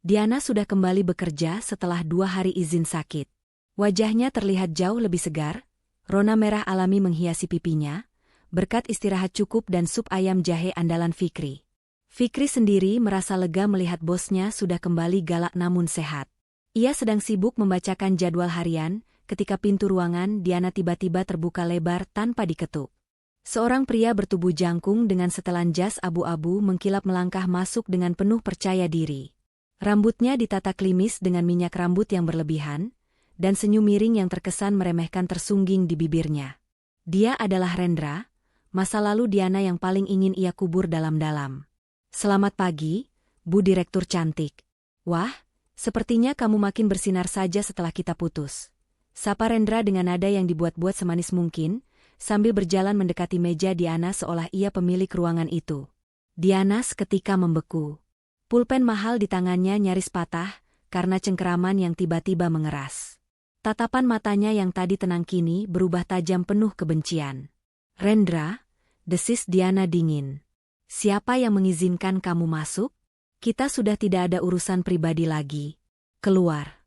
S1: Diana sudah kembali bekerja setelah 2 hari izin sakit. Wajahnya terlihat jauh lebih segar, rona merah alami menghiasi pipinya, berkat istirahat cukup dan sup ayam jahe andalan Fikri. Fikri sendiri merasa lega melihat bosnya sudah kembali galak namun sehat. Ia sedang sibuk membacakan jadwal harian, ketika pintu ruangan Diana tiba-tiba terbuka lebar tanpa diketuk. Seorang pria bertubuh jangkung dengan setelan jas abu-abu mengkilap melangkah masuk dengan penuh percaya diri. Rambutnya ditata klimis dengan minyak rambut yang berlebihan, dan senyum miring yang terkesan meremehkan tersungging di bibirnya. Dia adalah Rendra, masa lalu Diana yang paling ingin ia kubur dalam-dalam. "Selamat pagi, Bu Direktur cantik." "Wah, sepertinya kamu makin bersinar saja setelah kita putus," sapa Rendra dengan nada yang dibuat-buat semanis mungkin, sambil berjalan mendekati meja Diana seolah ia pemilik ruangan itu. Diana seketika membeku. Pulpen mahal di tangannya nyaris patah, karena cengkeraman yang tiba-tiba mengeras. Tatapan matanya yang tadi tenang kini berubah tajam penuh kebencian. "Rendra," desis Diana dingin. "Siapa yang mengizinkan kamu masuk? Kita sudah tidak ada urusan pribadi lagi. Keluar."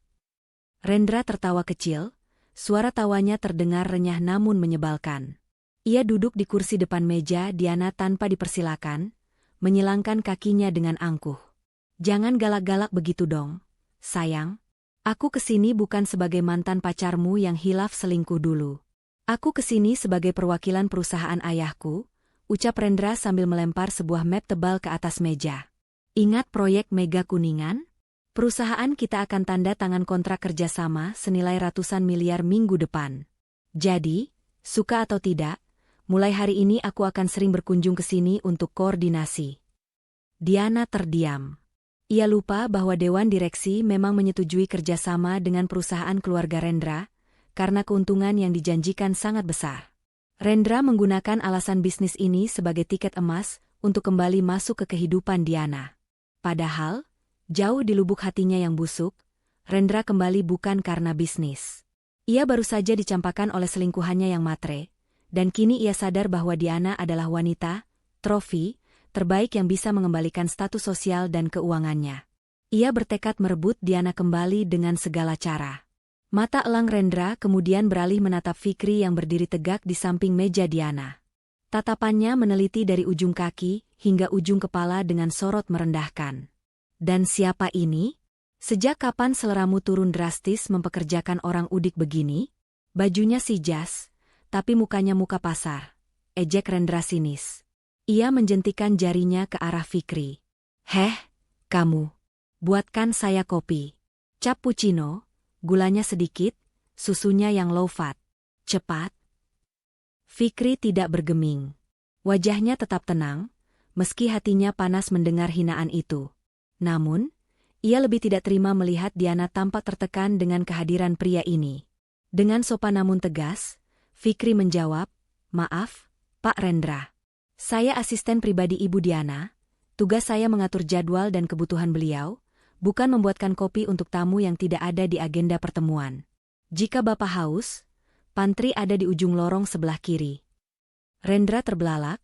S1: Rendra tertawa kecil, suara tawanya terdengar renyah namun menyebalkan. Ia duduk di kursi depan meja Diana tanpa dipersilakan, menyilangkan kakinya dengan angkuh. "Jangan galak-galak begitu dong, sayang. Aku kesini bukan sebagai mantan pacarmu yang hilaf selingkuh dulu. Aku kesini sebagai perwakilan perusahaan ayahku," ucap Rendra sambil melempar sebuah map tebal ke atas meja. "Ingat proyek Mega Kuningan? Perusahaan kita akan tanda tangan kontrak kerjasama senilai ratusan miliar minggu depan. Jadi, suka atau tidak, mulai hari ini aku akan sering berkunjung ke sini untuk koordinasi." Diana terdiam. Ia lupa bahwa Dewan Direksi memang menyetujui kerjasama dengan perusahaan keluarga Rendra, karena keuntungan yang dijanjikan sangat besar. Rendra menggunakan alasan bisnis ini sebagai tiket emas untuk kembali masuk ke kehidupan Diana. Padahal, jauh di lubuk hatinya yang busuk, Rendra kembali bukan karena bisnis. Ia baru saja dicampakkan oleh selingkuhannya yang matre, dan kini ia sadar bahwa Diana adalah wanita, trofi, terbaik yang bisa mengembalikan status sosial dan keuangannya. Ia bertekad merebut Diana kembali dengan segala cara. Mata elang Rendra kemudian beralih menatap Fikri yang berdiri tegak di samping meja Diana. Tatapannya meneliti dari ujung kaki hingga ujung kepala dengan sorot merendahkan. Dan siapa ini? Sejak kapan seleramu turun drastis mempekerjakan orang udik begini? Bajunya si jas, tapi mukanya muka pasar. Ejek Rendra sinis. Ia menjentikan jarinya ke arah Fikri. Heh, kamu. Buatkan saya kopi. Cappuccino. Gulanya sedikit, susunya yang low fat. Cepat. Fikri tidak bergeming. Wajahnya tetap tenang, meski hatinya panas mendengar hinaan itu. Namun, ia lebih tidak terima melihat Diana tampak tertekan dengan kehadiran pria ini. Dengan sopan namun tegas, Fikri menjawab, "Maaf, Pak Rendra. Saya asisten pribadi Ibu Diana. Tugas saya mengatur jadwal dan kebutuhan beliau, bukan membuatkan kopi untuk tamu yang tidak ada di agenda pertemuan. Jika Bapak haus, pantry ada di ujung lorong sebelah kiri." Rendra terbelalak,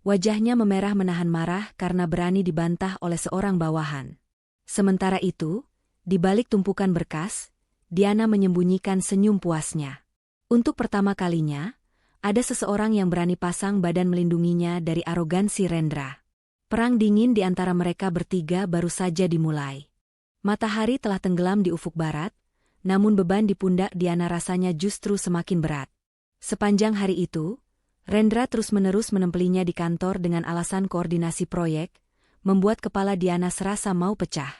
S1: wajahnya memerah menahan marah karena berani dibantah oleh seorang bawahan. Sementara itu, di balik tumpukan berkas, Diana menyembunyikan senyum puasnya. Untuk pertama kalinya, ada seseorang yang berani pasang badan melindunginya dari arogansi Rendra. Perang dingin di antara mereka bertiga baru saja dimulai. Matahari telah tenggelam di ufuk barat, namun beban di pundak Diana rasanya justru semakin berat. Sepanjang hari itu, Rendra terus-menerus menempelinya di kantor dengan alasan koordinasi proyek, membuat kepala Diana serasa mau pecah.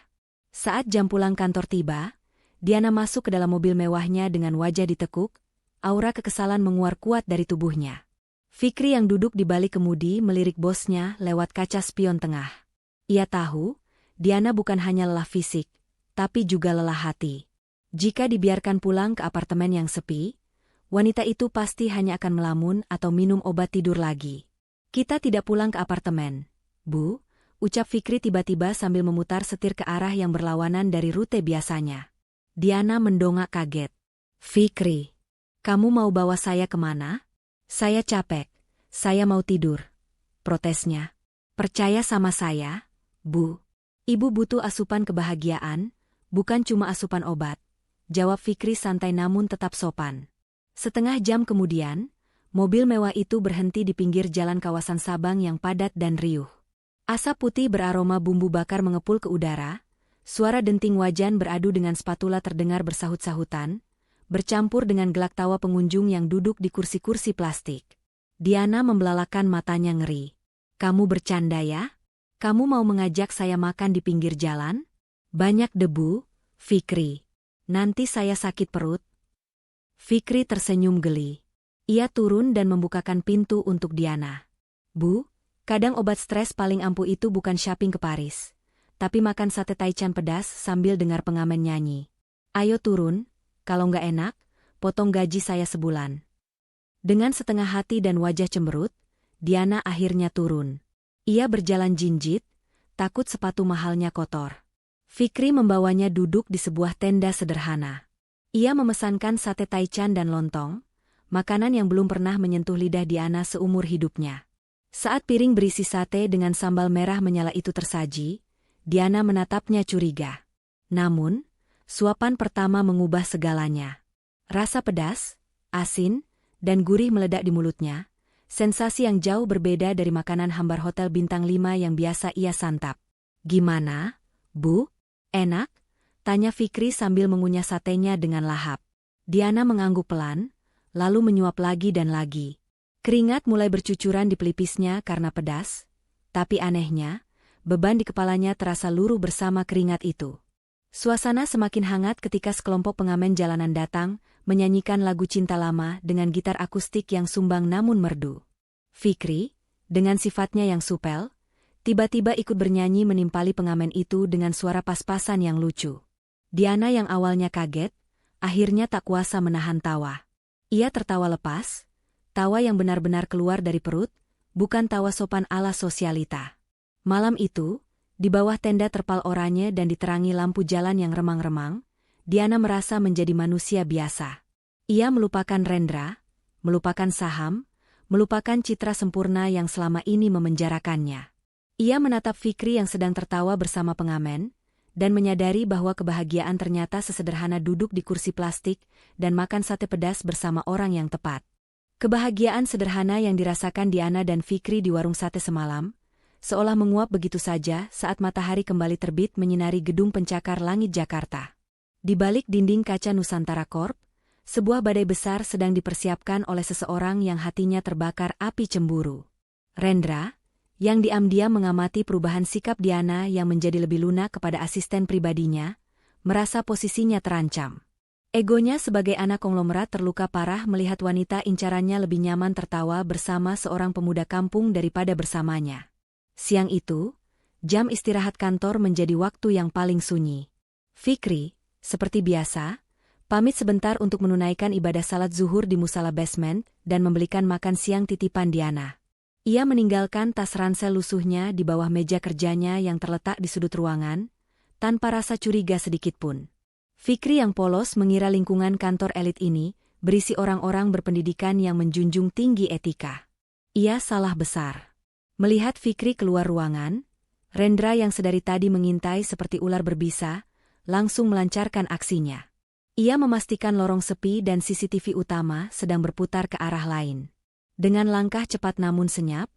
S1: Saat jam pulang kantor tiba, Diana masuk ke dalam mobil mewahnya dengan wajah ditekuk, aura kekesalan menguar kuat dari tubuhnya. Fikri yang duduk di balik kemudi melirik bosnya lewat kaca spion tengah. Ia tahu, Diana bukan hanya lelah fisik, tapi juga lelah hati. Jika dibiarkan pulang ke apartemen yang sepi, wanita itu pasti hanya akan melamun atau minum obat tidur lagi. "Kita tidak pulang ke apartemen, Bu," ucap Fikri tiba-tiba sambil memutar setir ke arah yang berlawanan dari rute biasanya. Diana mendongak kaget. "Fikri, kamu mau bawa saya kemana?" "Saya capek, saya mau tidur," protesnya. "Percaya sama saya, Bu. Ibu butuh asupan kebahagiaan, bukan cuma asupan obat," jawab Fikri santai namun tetap sopan. Setengah jam kemudian, mobil mewah itu berhenti di pinggir jalan kawasan Sabang yang padat dan riuh. Asap putih beraroma bumbu bakar mengepul ke udara, suara denting wajan beradu dengan spatula terdengar bersahut-sahutan, bercampur dengan gelak tawa pengunjung yang duduk di kursi-kursi plastik. Diana membelalakan matanya ngeri. "Kamu bercanda ya? Kamu mau mengajak saya makan di pinggir jalan? Banyak debu, Fikri. Nanti saya sakit perut." Fikri tersenyum geli. Ia turun dan membukakan pintu untuk Diana. "Bu, kadang obat stres paling ampuh itu bukan shopping ke Paris, tapi makan sate taichan pedas sambil dengar pengamen nyanyi. Ayo turun, kalau nggak enak, potong gaji saya sebulan." Dengan setengah hati dan wajah cemberut, Diana akhirnya turun. Ia berjalan jinjit, takut sepatu mahalnya kotor. Fikri membawanya duduk di sebuah tenda sederhana. Ia memesankan sate taichan dan lontong, makanan yang belum pernah menyentuh lidah Diana seumur hidupnya. Saat piring berisi sate dengan sambal merah menyala itu tersaji, Diana menatapnya curiga. Namun, suapan pertama mengubah segalanya. Rasa pedas, asin, dan gurih meledak di mulutnya, sensasi yang jauh berbeda dari makanan hambar hotel bintang 5 yang biasa ia santap. "Gimana, Bu? Enak?" tanya Fikri sambil mengunyah satenya dengan lahap. Diana mengangguk pelan, lalu menyuap lagi dan lagi. Keringat mulai bercucuran di pelipisnya karena pedas, tapi anehnya, beban di kepalanya terasa luruh bersama keringat itu. Suasana semakin hangat ketika sekelompok pengamen jalanan datang, menyanyikan lagu cinta lama dengan gitar akustik yang sumbang namun merdu. Fikri, dengan sifatnya yang supel, tiba-tiba ikut bernyanyi menimpali pengamen itu dengan suara pas-pasan yang lucu. Diana yang awalnya kaget, akhirnya tak kuasa menahan tawa. Ia tertawa lepas, tawa yang benar-benar keluar dari perut, bukan tawa sopan ala sosialita. Malam itu, di bawah tenda terpal oranye dan diterangi lampu jalan yang remang-remang, Diana merasa menjadi manusia biasa. Ia melupakan Rendra, melupakan saham, melupakan citra sempurna yang selama ini memenjarakannya. Ia menatap Fikri yang sedang tertawa bersama pengamen, dan menyadari bahwa kebahagiaan ternyata sesederhana duduk di kursi plastik dan makan sate pedas bersama orang yang tepat. Kebahagiaan sederhana yang dirasakan Diana dan Fikri di warung sate semalam, seolah menguap begitu saja saat matahari kembali terbit menyinari gedung pencakar langit Jakarta. Di balik dinding kaca Nusantara Corp, sebuah badai besar sedang dipersiapkan oleh seseorang yang hatinya terbakar api cemburu. Rendra, yang diam-diam mengamati perubahan sikap Diana yang menjadi lebih lunak kepada asisten pribadinya, merasa posisinya terancam. Egonya sebagai anak konglomerat terluka parah melihat wanita incarannya lebih nyaman tertawa bersama seorang pemuda kampung daripada bersamanya. Siang itu, jam istirahat kantor menjadi waktu yang paling sunyi. Fikri, seperti biasa, pamit sebentar untuk menunaikan ibadah salat zuhur di musala basement dan membelikan makan siang titipan Diana. Ia meninggalkan tas ransel lusuhnya di bawah meja kerjanya yang terletak di sudut ruangan, tanpa rasa curiga sedikitpun. Fikri yang polos mengira lingkungan kantor elit ini berisi orang-orang berpendidikan yang menjunjung tinggi etika. Ia salah besar. Melihat Fikri keluar ruangan, Rendra yang sedari tadi mengintai seperti ular berbisa, langsung melancarkan aksinya. Ia memastikan lorong sepi dan CCTV utama sedang berputar ke arah lain. Dengan langkah cepat namun senyap,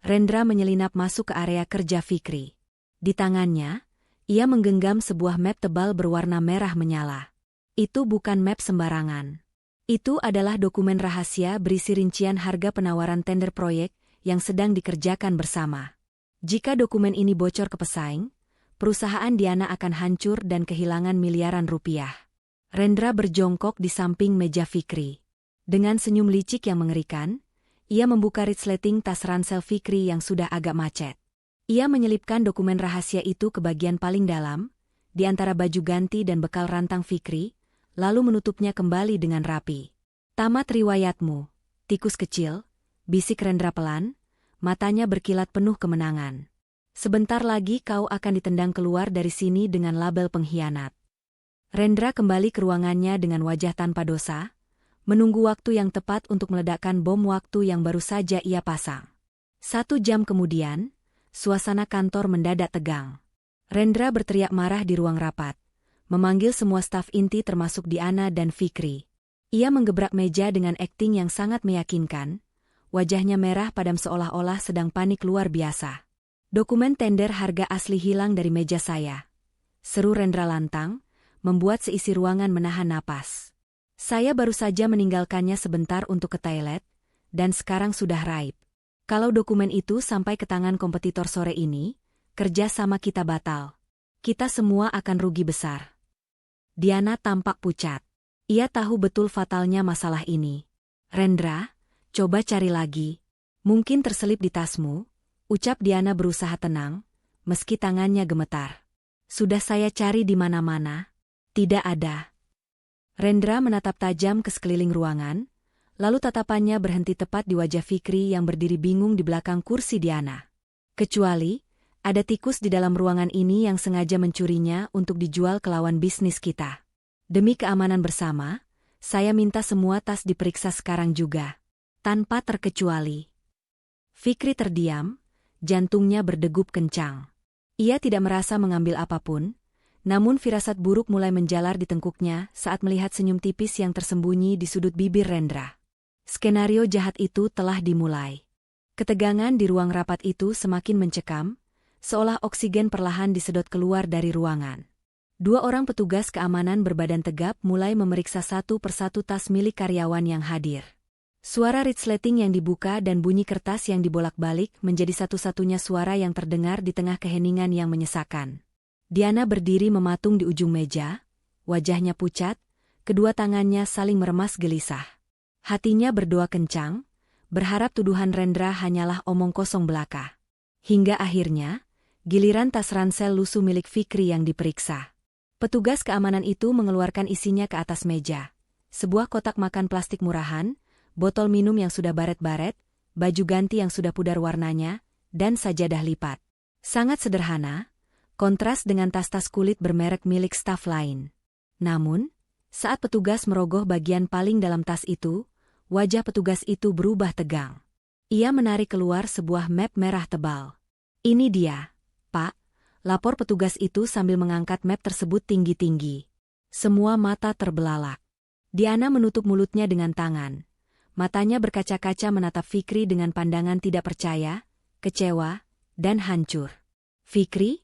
S1: Rendra menyelinap masuk ke area kerja Fikri. Di tangannya, ia menggenggam sebuah map tebal berwarna merah menyala. Itu bukan map sembarangan. Itu adalah dokumen rahasia berisi rincian harga penawaran tender proyek yang sedang dikerjakan bersama. Jika dokumen ini bocor ke pesaing, perusahaan Diana akan hancur dan kehilangan miliaran rupiah. Rendra berjongkok di samping meja Fikri. Dengan senyum licik yang mengerikan, ia membuka resleting tas ransel Fikri yang sudah agak macet. Ia menyelipkan dokumen rahasia itu ke bagian paling dalam, di antara baju ganti dan bekal rantang Fikri, lalu menutupnya kembali dengan rapi. "Tamat riwayatmu, tikus kecil," bisik Rendra pelan, matanya berkilat penuh kemenangan. "Sebentar lagi kau akan ditendang keluar dari sini dengan label pengkhianat." Rendra kembali ke ruangannya dengan wajah tanpa dosa, menunggu waktu yang tepat untuk meledakkan bom waktu yang baru saja ia pasang. 1 jam kemudian, suasana kantor mendadak tegang. Rendra berteriak marah di ruang rapat, memanggil semua staf inti termasuk Diana dan Fikri. Ia menggebrak meja dengan akting yang sangat meyakinkan, wajahnya merah padam seolah-olah sedang panik luar biasa. "Dokumen tender harga asli hilang dari meja saya," seru Rendra lantang, membuat seisi ruangan menahan napas. "Saya baru saja meninggalkannya sebentar untuk ke toilet, dan sekarang sudah raib. Kalau dokumen itu sampai ke tangan kompetitor sore ini, kerja sama kita batal. Kita semua akan rugi besar." Diana tampak pucat. Ia tahu betul fatalnya masalah ini. "Rendra, coba cari lagi. Mungkin terselip di tasmu," ucap Diana berusaha tenang, meski tangannya gemetar. "Sudah saya cari di mana-mana. Tidak ada." Rendra menatap tajam ke sekeliling ruangan, lalu tatapannya berhenti tepat di wajah Fikri yang berdiri bingung di belakang kursi Diana. "Kecuali, ada tikus di dalam ruangan ini yang sengaja mencurinya untuk dijual ke lawan bisnis kita. Demi keamanan bersama, saya minta semua tas diperiksa sekarang juga. Tanpa terkecuali." Fikri terdiam, jantungnya berdegup kencang. Ia tidak merasa mengambil apapun, namun firasat buruk mulai menjalar di tengkuknya saat melihat senyum tipis yang tersembunyi di sudut bibir Rendra. Skenario jahat itu telah dimulai. Ketegangan di ruang rapat itu semakin mencekam, seolah oksigen perlahan disedot keluar dari ruangan. 2 orang petugas keamanan berbadan tegap mulai memeriksa satu persatu tas milik karyawan yang hadir. Suara resleting yang dibuka dan bunyi kertas yang dibolak-balik menjadi satu-satunya suara yang terdengar di tengah keheningan yang menyesakan. Diana berdiri mematung di ujung meja, wajahnya pucat, kedua tangannya saling meremas gelisah. Hatinya berdoa kencang, berharap tuduhan Rendra hanyalah omong kosong belaka. Hingga akhirnya, giliran tas ransel lusuh milik Fikri yang diperiksa. Petugas keamanan itu mengeluarkan isinya ke atas meja. Sebuah kotak makan plastik murahan, botol minum yang sudah baret-baret, baju ganti yang sudah pudar warnanya, dan sajadah lipat. Sangat sederhana, kontras dengan tas-tas kulit bermerek milik staf lain. Namun, saat petugas merogoh bagian paling dalam tas itu, wajah petugas itu berubah tegang. Ia menarik keluar sebuah map merah tebal. "Ini dia, Pak," lapor petugas itu sambil mengangkat map tersebut tinggi-tinggi. Semua mata terbelalak. Diana menutup mulutnya dengan tangan. Matanya berkaca-kaca menatap Fikri dengan pandangan tidak percaya, kecewa, dan hancur. "Fikri?"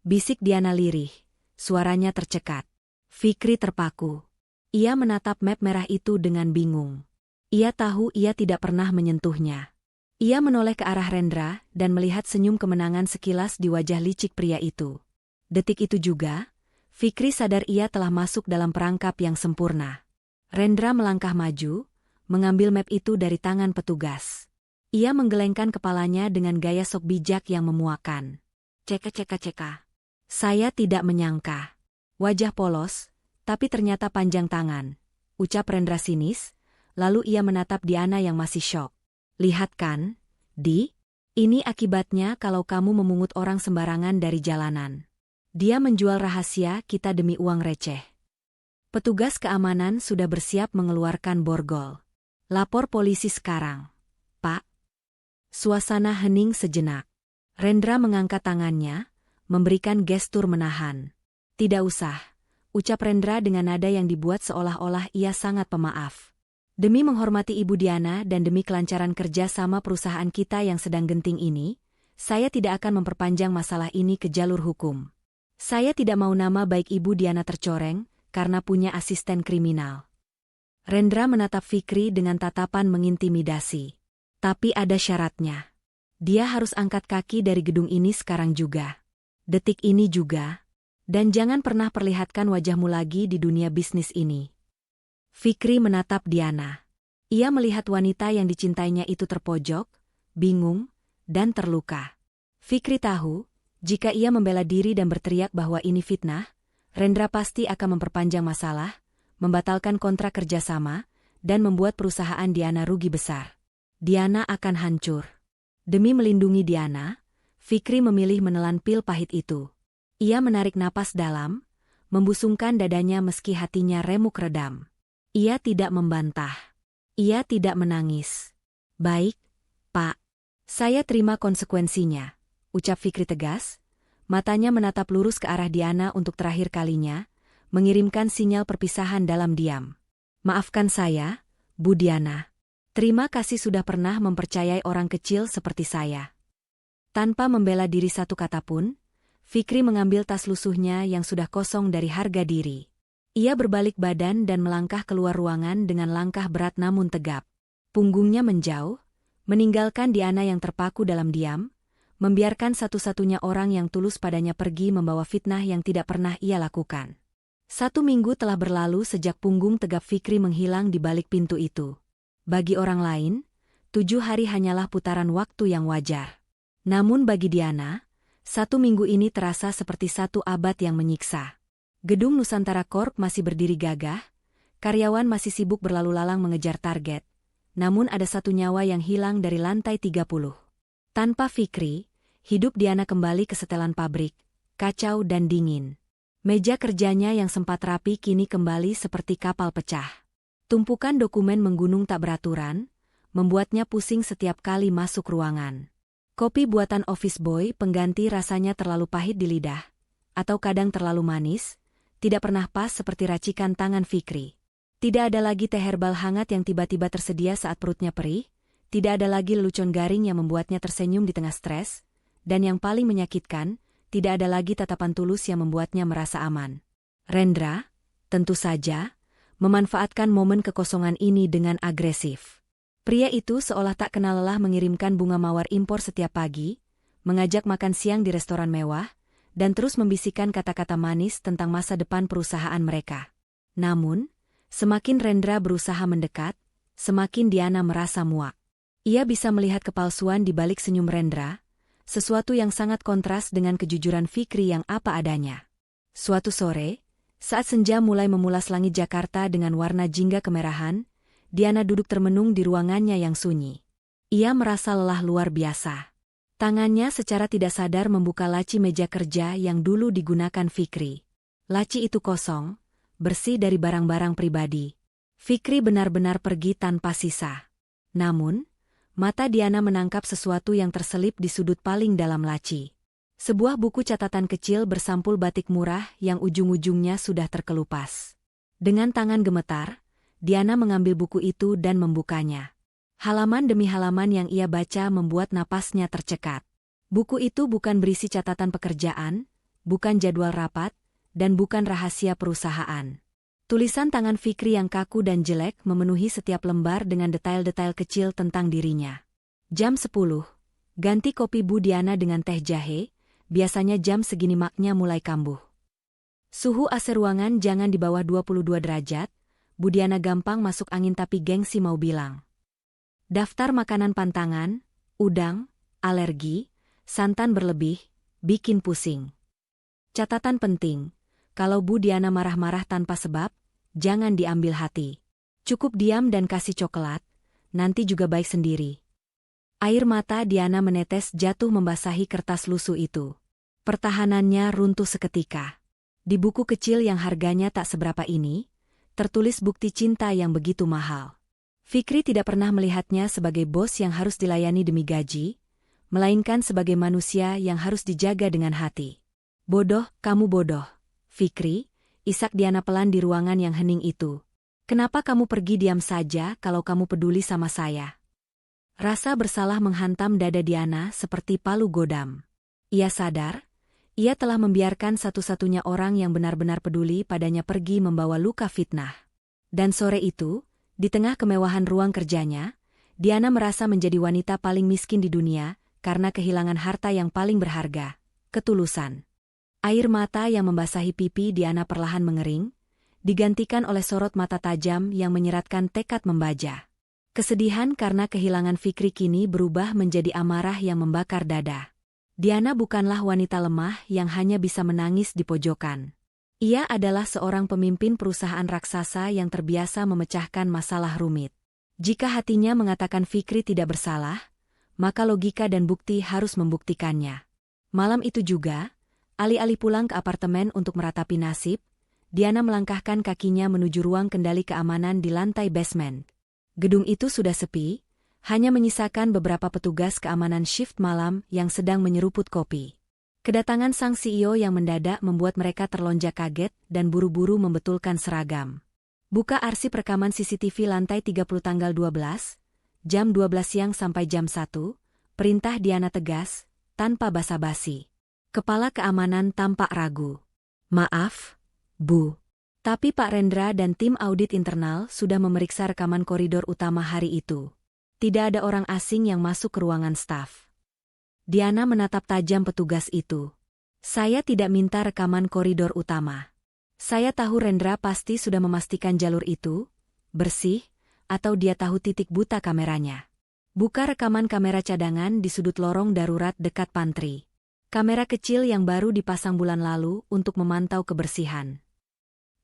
S1: bisik Diana lirih. Suaranya tercekat. Fikri terpaku. Ia menatap map merah itu dengan bingung. Ia tahu ia tidak pernah menyentuhnya. Ia menoleh ke arah Rendra dan melihat senyum kemenangan sekilas di wajah licik pria itu. Detik itu juga, Fikri sadar ia telah masuk dalam perangkap yang sempurna. Rendra melangkah maju, mengambil map itu dari tangan petugas. Ia menggelengkan kepalanya dengan gaya sok bijak yang memuakan. "Ceka. Saya tidak menyangka." Wajah polos, tapi ternyata panjang tangan, ucap Rendra sinis, lalu ia menatap Diana yang masih syok. "Lihat kan, Di? Ini akibatnya kalau kamu memungut orang sembarangan dari jalanan. Dia menjual rahasia kita demi uang receh." Petugas keamanan sudah bersiap mengeluarkan borgol. "Lapor polisi sekarang, Pak." Suasana hening sejenak. Rendra mengangkat tangannya, memberikan gestur menahan. "Tidak usah," ucap Rendra dengan nada yang dibuat seolah-olah ia sangat pemaaf. "Demi menghormati Ibu Diana dan demi kelancaran kerja sama perusahaan kita yang sedang genting ini, saya tidak akan memperpanjang masalah ini ke jalur hukum. Saya tidak mau nama baik Ibu Diana tercoreng karena punya asisten kriminal." Rendra menatap Fikri dengan tatapan mengintimidasi. "Tapi ada syaratnya. Dia harus angkat kaki dari gedung ini sekarang juga. Detik ini juga. Dan jangan pernah perlihatkan wajahmu lagi di dunia bisnis ini." Fikri menatap Diana. Ia melihat wanita yang dicintainya itu terpojok, bingung, dan terluka. Fikri tahu, jika ia membela diri dan berteriak bahwa ini fitnah, Rendra pasti akan memperpanjang masalah, membatalkan kontrak kerjasama, dan membuat perusahaan Diana rugi besar. Diana akan hancur. Demi melindungi Diana, Fikri memilih menelan pil pahit itu. Ia menarik napas dalam, membusungkan dadanya meski hatinya remuk redam. Ia tidak membantah. Ia tidak menangis. "Baik, Pak. Saya terima konsekuensinya," ucap Fikri tegas. Matanya menatap lurus ke arah Diana untuk terakhir kalinya, mengirimkan sinyal perpisahan dalam diam. "Maafkan saya, Bu Diana. Terima kasih sudah pernah mempercayai orang kecil seperti saya." Tanpa membela diri satu kata pun, Fikri mengambil tas lusuhnya yang sudah kosong dari harga diri. Ia berbalik badan dan melangkah keluar ruangan dengan langkah berat namun tegap. Punggungnya menjauh, meninggalkan Diana yang terpaku dalam diam, membiarkan satu-satunya orang yang tulus padanya pergi membawa fitnah yang tidak pernah ia lakukan. 1 minggu telah berlalu sejak punggung tegap Fikri menghilang di balik pintu itu. Bagi orang lain, 7 hari hanyalah putaran waktu yang wajar. Namun bagi Diana, 1 minggu ini terasa seperti 1 abad yang menyiksa. Gedung Nusantara Corp masih berdiri gagah, karyawan masih sibuk berlalu lalang mengejar target, namun ada 1 nyawa yang hilang dari lantai 30. Tanpa Fikri, hidup Diana kembali ke setelan pabrik, kacau dan dingin. Meja kerjanya yang sempat rapi kini kembali seperti kapal pecah. Tumpukan dokumen menggunung tak beraturan, membuatnya pusing setiap kali masuk ruangan. Kopi buatan office boy pengganti rasanya terlalu pahit di lidah, atau kadang terlalu manis, tidak pernah pas seperti racikan tangan Fikri. Tidak ada lagi teh herbal hangat yang tiba-tiba tersedia saat perutnya perih, tidak ada lagi lelucon garing yang membuatnya tersenyum di tengah stres, dan yang paling menyakitkan, tidak ada lagi tatapan tulus yang membuatnya merasa aman. Rendra, tentu saja, memanfaatkan momen kekosongan ini dengan agresif. Pria itu seolah tak kenal lelah mengirimkan bunga mawar impor setiap pagi, mengajak makan siang di restoran mewah, dan terus membisikkan kata-kata manis tentang masa depan perusahaan mereka. Namun, semakin Rendra berusaha mendekat, semakin Diana merasa muak. Ia bisa melihat kepalsuan di balik senyum Rendra, sesuatu yang sangat kontras dengan kejujuran Fikri yang apa adanya. Suatu sore, Saat senja mulai memulas langit Jakarta dengan warna jingga kemerahan, Diana duduk termenung di ruangannya yang sunyi. Ia merasa lelah luar biasa. Tangannya secara tidak sadar membuka laci meja kerja yang dulu digunakan Fikri. Laci itu kosong, bersih dari barang-barang pribadi. Fikri benar-benar pergi tanpa sisa. Namun, mata Diana menangkap sesuatu yang terselip di sudut paling dalam laci. Sebuah buku catatan kecil bersampul batik murah yang ujung-ujungnya sudah terkelupas. Dengan tangan gemetar, Diana mengambil buku itu dan membukanya. Halaman demi halaman yang ia baca membuat napasnya tercekat. Buku itu bukan berisi catatan pekerjaan, bukan jadwal rapat, dan bukan rahasia perusahaan. Tulisan tangan Fikri yang kaku dan jelek memenuhi setiap lembar dengan detail-detail kecil tentang dirinya. Jam 10. Ganti kopi Bu Diana dengan teh jahe. Biasanya jam segini maknya mulai kambuh. Suhu AC ruangan jangan di bawah 22 derajat, Bu Diana gampang masuk angin tapi gengsi mau bilang. Daftar makanan pantangan, udang, alergi, santan berlebih, bikin pusing. Catatan penting, kalau Bu Diana marah-marah tanpa sebab, jangan diambil hati. Cukup diam dan kasih coklat, nanti juga baik sendiri. Air mata Diana menetes jatuh membasahi kertas lusuh itu. Pertahanannya runtuh seketika. Di buku kecil yang harganya tak seberapa ini, tertulis bukti cinta yang begitu mahal. Fikri tidak pernah melihatnya sebagai bos yang harus dilayani demi gaji, melainkan sebagai manusia yang harus dijaga dengan hati. Bodoh, kamu bodoh. Fikri, isak Diana pelan di ruangan yang hening itu. Kenapa kamu pergi diam saja kalau kamu peduli sama saya? Rasa bersalah menghantam dada Diana seperti palu godam. Ia sadar, ia telah membiarkan satu-satunya orang yang benar-benar peduli padanya pergi membawa luka fitnah. Dan sore itu, di tengah kemewahan ruang kerjanya, Diana merasa menjadi wanita paling miskin di dunia karena kehilangan harta yang paling berharga, ketulusan. Air mata yang membasahi pipi Diana perlahan mengering, digantikan oleh sorot mata tajam yang menyeratkan tekad membaja. Kesedihan karena kehilangan Fikri kini berubah menjadi amarah yang membakar dada. Diana bukanlah wanita lemah yang hanya bisa menangis di pojokan. Ia adalah seorang pemimpin perusahaan raksasa yang terbiasa memecahkan masalah rumit. Jika hatinya mengatakan Fikri tidak bersalah, maka logika dan bukti harus membuktikannya. Malam itu juga, alih-alih pulang ke apartemen untuk meratapi nasib, Diana melangkahkan kakinya menuju ruang kendali keamanan di lantai basement. Gedung itu sudah sepi, hanya menyisakan beberapa petugas keamanan shift malam yang sedang menyeruput kopi. Kedatangan sang CEO yang mendadak membuat mereka terlonjak kaget dan buru-buru membetulkan seragam. Buka arsip rekaman CCTV lantai 30 tanggal 12, jam 12 siang sampai jam 1, perintah Diana tegas, tanpa basa-basi. Kepala keamanan tampak ragu. Maaf, Bu. Tapi Pak Rendra dan tim audit internal sudah memeriksa rekaman koridor utama hari itu. Tidak ada orang asing yang masuk ke ruangan staf. Diana menatap tajam petugas itu. Saya tidak minta rekaman koridor utama. Saya tahu Rendra pasti sudah memastikan jalur itu bersih, atau dia tahu titik buta kameranya. Buka rekaman kamera cadangan di sudut lorong darurat dekat pantry. Kamera kecil yang baru dipasang bulan lalu untuk memantau kebersihan.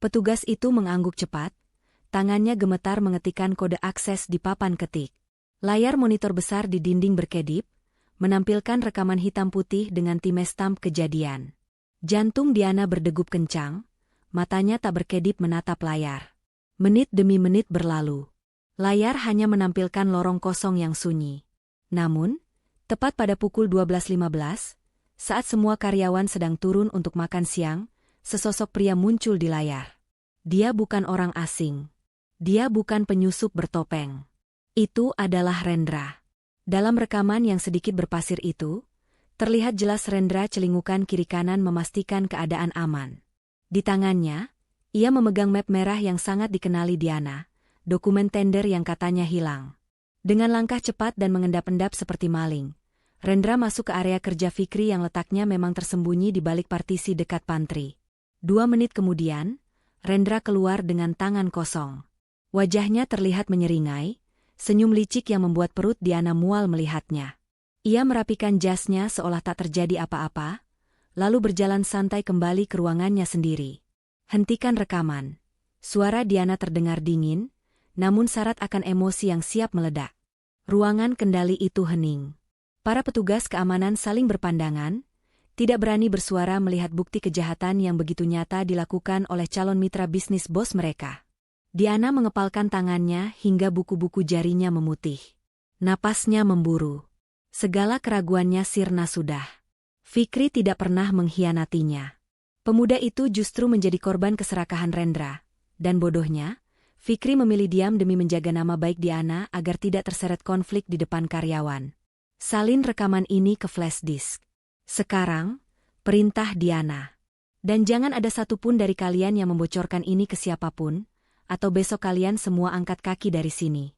S1: Petugas itu mengangguk cepat, tangannya gemetar mengetikkan kode akses di papan ketik. Layar monitor besar di dinding berkedip, menampilkan rekaman hitam putih dengan timestamp kejadian. Jantung Diana berdegup kencang, matanya tak berkedip menatap layar. Menit demi menit berlalu. Layar hanya menampilkan lorong kosong yang sunyi. Namun, tepat pada pukul 12.15, saat semua karyawan sedang turun untuk makan siang, sesosok pria muncul di layar. Dia bukan orang asing. Dia bukan penyusup bertopeng. Itu adalah Rendra. Dalam rekaman yang sedikit berpasir itu, terlihat jelas Rendra celingukan kiri kanan memastikan keadaan aman. Di tangannya, ia memegang map merah yang sangat dikenali Diana, dokumen tender yang katanya hilang. Dengan langkah cepat dan mengendap-endap seperti maling, Rendra masuk ke area kerja Fikri yang letaknya memang tersembunyi di balik partisi dekat pantry. 2 menit kemudian, Rendra keluar dengan tangan kosong. Wajahnya terlihat menyeringai, senyum licik yang membuat perut Diana mual melihatnya. Ia merapikan jasnya seolah tak terjadi apa-apa, lalu berjalan santai kembali ke ruangannya sendiri. Hentikan rekaman. Suara Diana terdengar dingin, namun syarat akan emosi yang siap meledak. Ruangan kendali itu hening. Para petugas keamanan saling berpandangan, tidak berani bersuara melihat bukti kejahatan yang begitu nyata dilakukan oleh calon mitra bisnis bos mereka. Diana mengepalkan tangannya hingga buku-buku jarinya memutih. Napasnya memburu. Segala keraguannya sirna sudah. Fikri tidak pernah mengkhianatinya. Pemuda itu justru menjadi korban keserakahan Rendra. Dan bodohnya, Fikri memilih diam demi menjaga nama baik Diana agar tidak terseret konflik di depan karyawan. Salin rekaman ini ke flash disk. Sekarang, perintah Diana. Dan jangan ada satupun dari kalian yang membocorkan ini ke siapapun, atau besok kalian semua angkat kaki dari sini.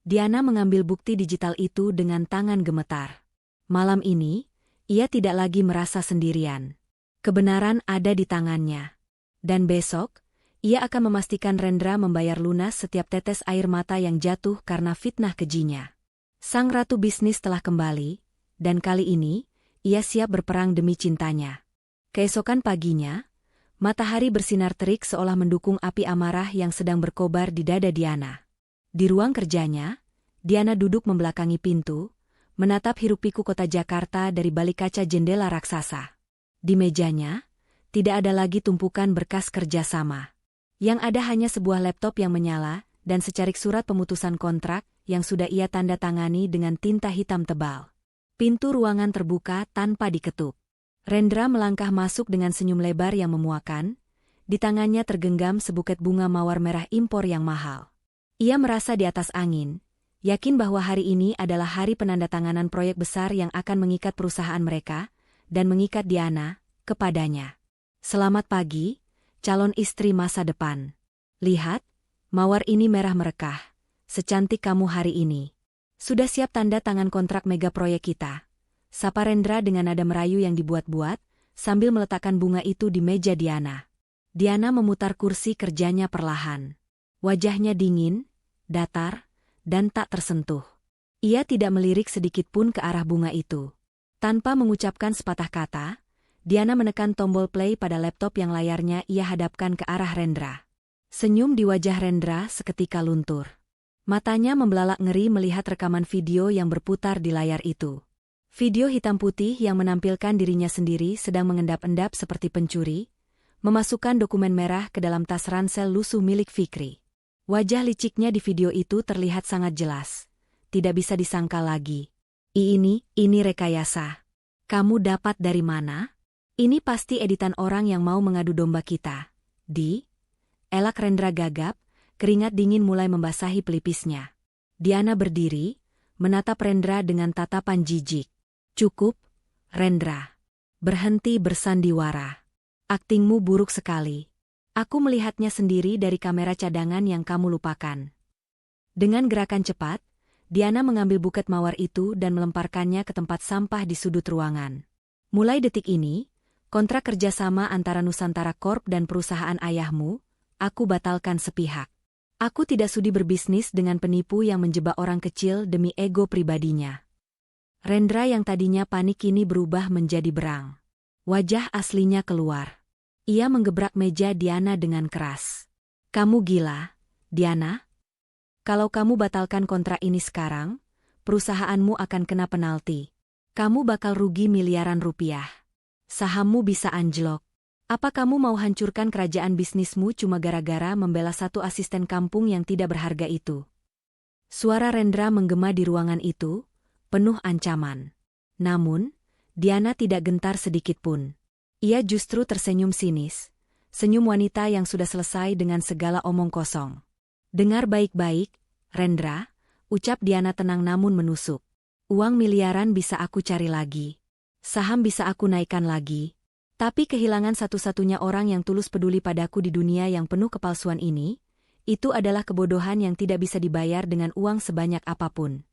S1: Diana mengambil bukti digital itu dengan tangan gemetar. Malam ini, ia tidak lagi merasa sendirian. Kebenaran ada di tangannya. Dan besok, ia akan memastikan Rendra membayar lunas setiap tetes air mata yang jatuh karena fitnah kejinya. Sang ratu bisnis telah kembali, dan kali ini, ia siap berperang demi cintanya. Keesokan paginya, matahari bersinar terik seolah mendukung api amarah yang sedang berkobar di dada Diana. Di ruang kerjanya, Diana duduk membelakangi pintu, menatap hiruk-pikuk kota Jakarta dari balik kaca jendela raksasa. Di mejanya, tidak ada lagi tumpukan berkas kerjasama. Yang ada hanya sebuah laptop yang menyala, dan secarik surat pemutusan kontrak yang sudah ia tanda tangani dengan tinta hitam tebal. Pintu ruangan terbuka tanpa diketuk. Rendra melangkah masuk dengan senyum lebar yang memuakan, di tangannya tergenggam sebuket bunga mawar merah impor yang mahal. Ia merasa di atas angin, yakin bahwa hari ini adalah hari penandatanganan proyek besar yang akan mengikat perusahaan mereka, dan mengikat Diana, kepadanya. Selamat pagi, calon istri masa depan. Lihat, mawar ini merah merekah. Secantik kamu hari ini. Sudah siap tanda tangan kontrak mega proyek kita. Sapa Rendra dengan nada merayu yang dibuat-buat, sambil meletakkan bunga itu di meja Diana. Diana memutar kursi kerjanya perlahan. Wajahnya dingin, datar, dan tak tersentuh. Ia tidak melirik sedikit pun ke arah bunga itu. Tanpa mengucapkan sepatah kata, Diana menekan tombol play pada laptop yang layarnya ia hadapkan ke arah Rendra. Senyum di wajah Rendra seketika luntur. Matanya membelalak ngeri melihat rekaman video yang berputar di layar itu. Video hitam putih yang menampilkan dirinya sendiri sedang mengendap-endap seperti pencuri, memasukkan dokumen merah ke dalam tas ransel lusuh milik Fikri. Wajah liciknya di video itu terlihat sangat jelas. Tidak bisa disangkal lagi. Ini rekayasa. Kamu dapat dari mana? Ini pasti editan orang yang mau mengadu domba kita. Elak Rendra gagap. Keringat dingin mulai membasahi pelipisnya. Diana berdiri, menatap Rendra dengan tatapan jijik. Cukup, Rendra. Berhenti bersandiwara. Aktingmu buruk sekali. Aku melihatnya sendiri dari kamera cadangan yang kamu lupakan. Dengan gerakan cepat, Diana mengambil buket mawar itu dan melemparkannya ke tempat sampah di sudut ruangan. Mulai detik ini, kontrak kerjasama antara Nusantara Corp dan perusahaan ayahmu, aku batalkan sepihak. Aku tidak sudi berbisnis dengan penipu yang menjebak orang kecil demi ego pribadinya. Rendra yang tadinya panik kini berubah menjadi berang. Wajah aslinya keluar. Ia menggebrak meja Diana dengan keras. Kamu gila, Diana? Kalau kamu batalkan kontrak ini sekarang, perusahaanmu akan kena penalti. Kamu bakal rugi miliaran rupiah. Sahammu bisa anjlok. Apa kamu mau hancurkan kerajaan bisnismu cuma gara-gara membela satu asisten kampung yang tidak berharga itu? Suara Rendra menggema di ruangan itu, penuh ancaman. Namun, Diana tidak gentar sedikit pun. Ia justru tersenyum sinis. Senyum wanita yang sudah selesai dengan segala omong kosong. Dengar baik-baik, Rendra, ucap Diana tenang namun menusuk. Uang miliaran bisa aku cari lagi. Saham bisa aku naikkan lagi. Tapi kehilangan satu-satunya orang yang tulus peduli padaku di dunia yang penuh kepalsuan ini, itu adalah kebodohan yang tidak bisa dibayar dengan uang sebanyak apapun.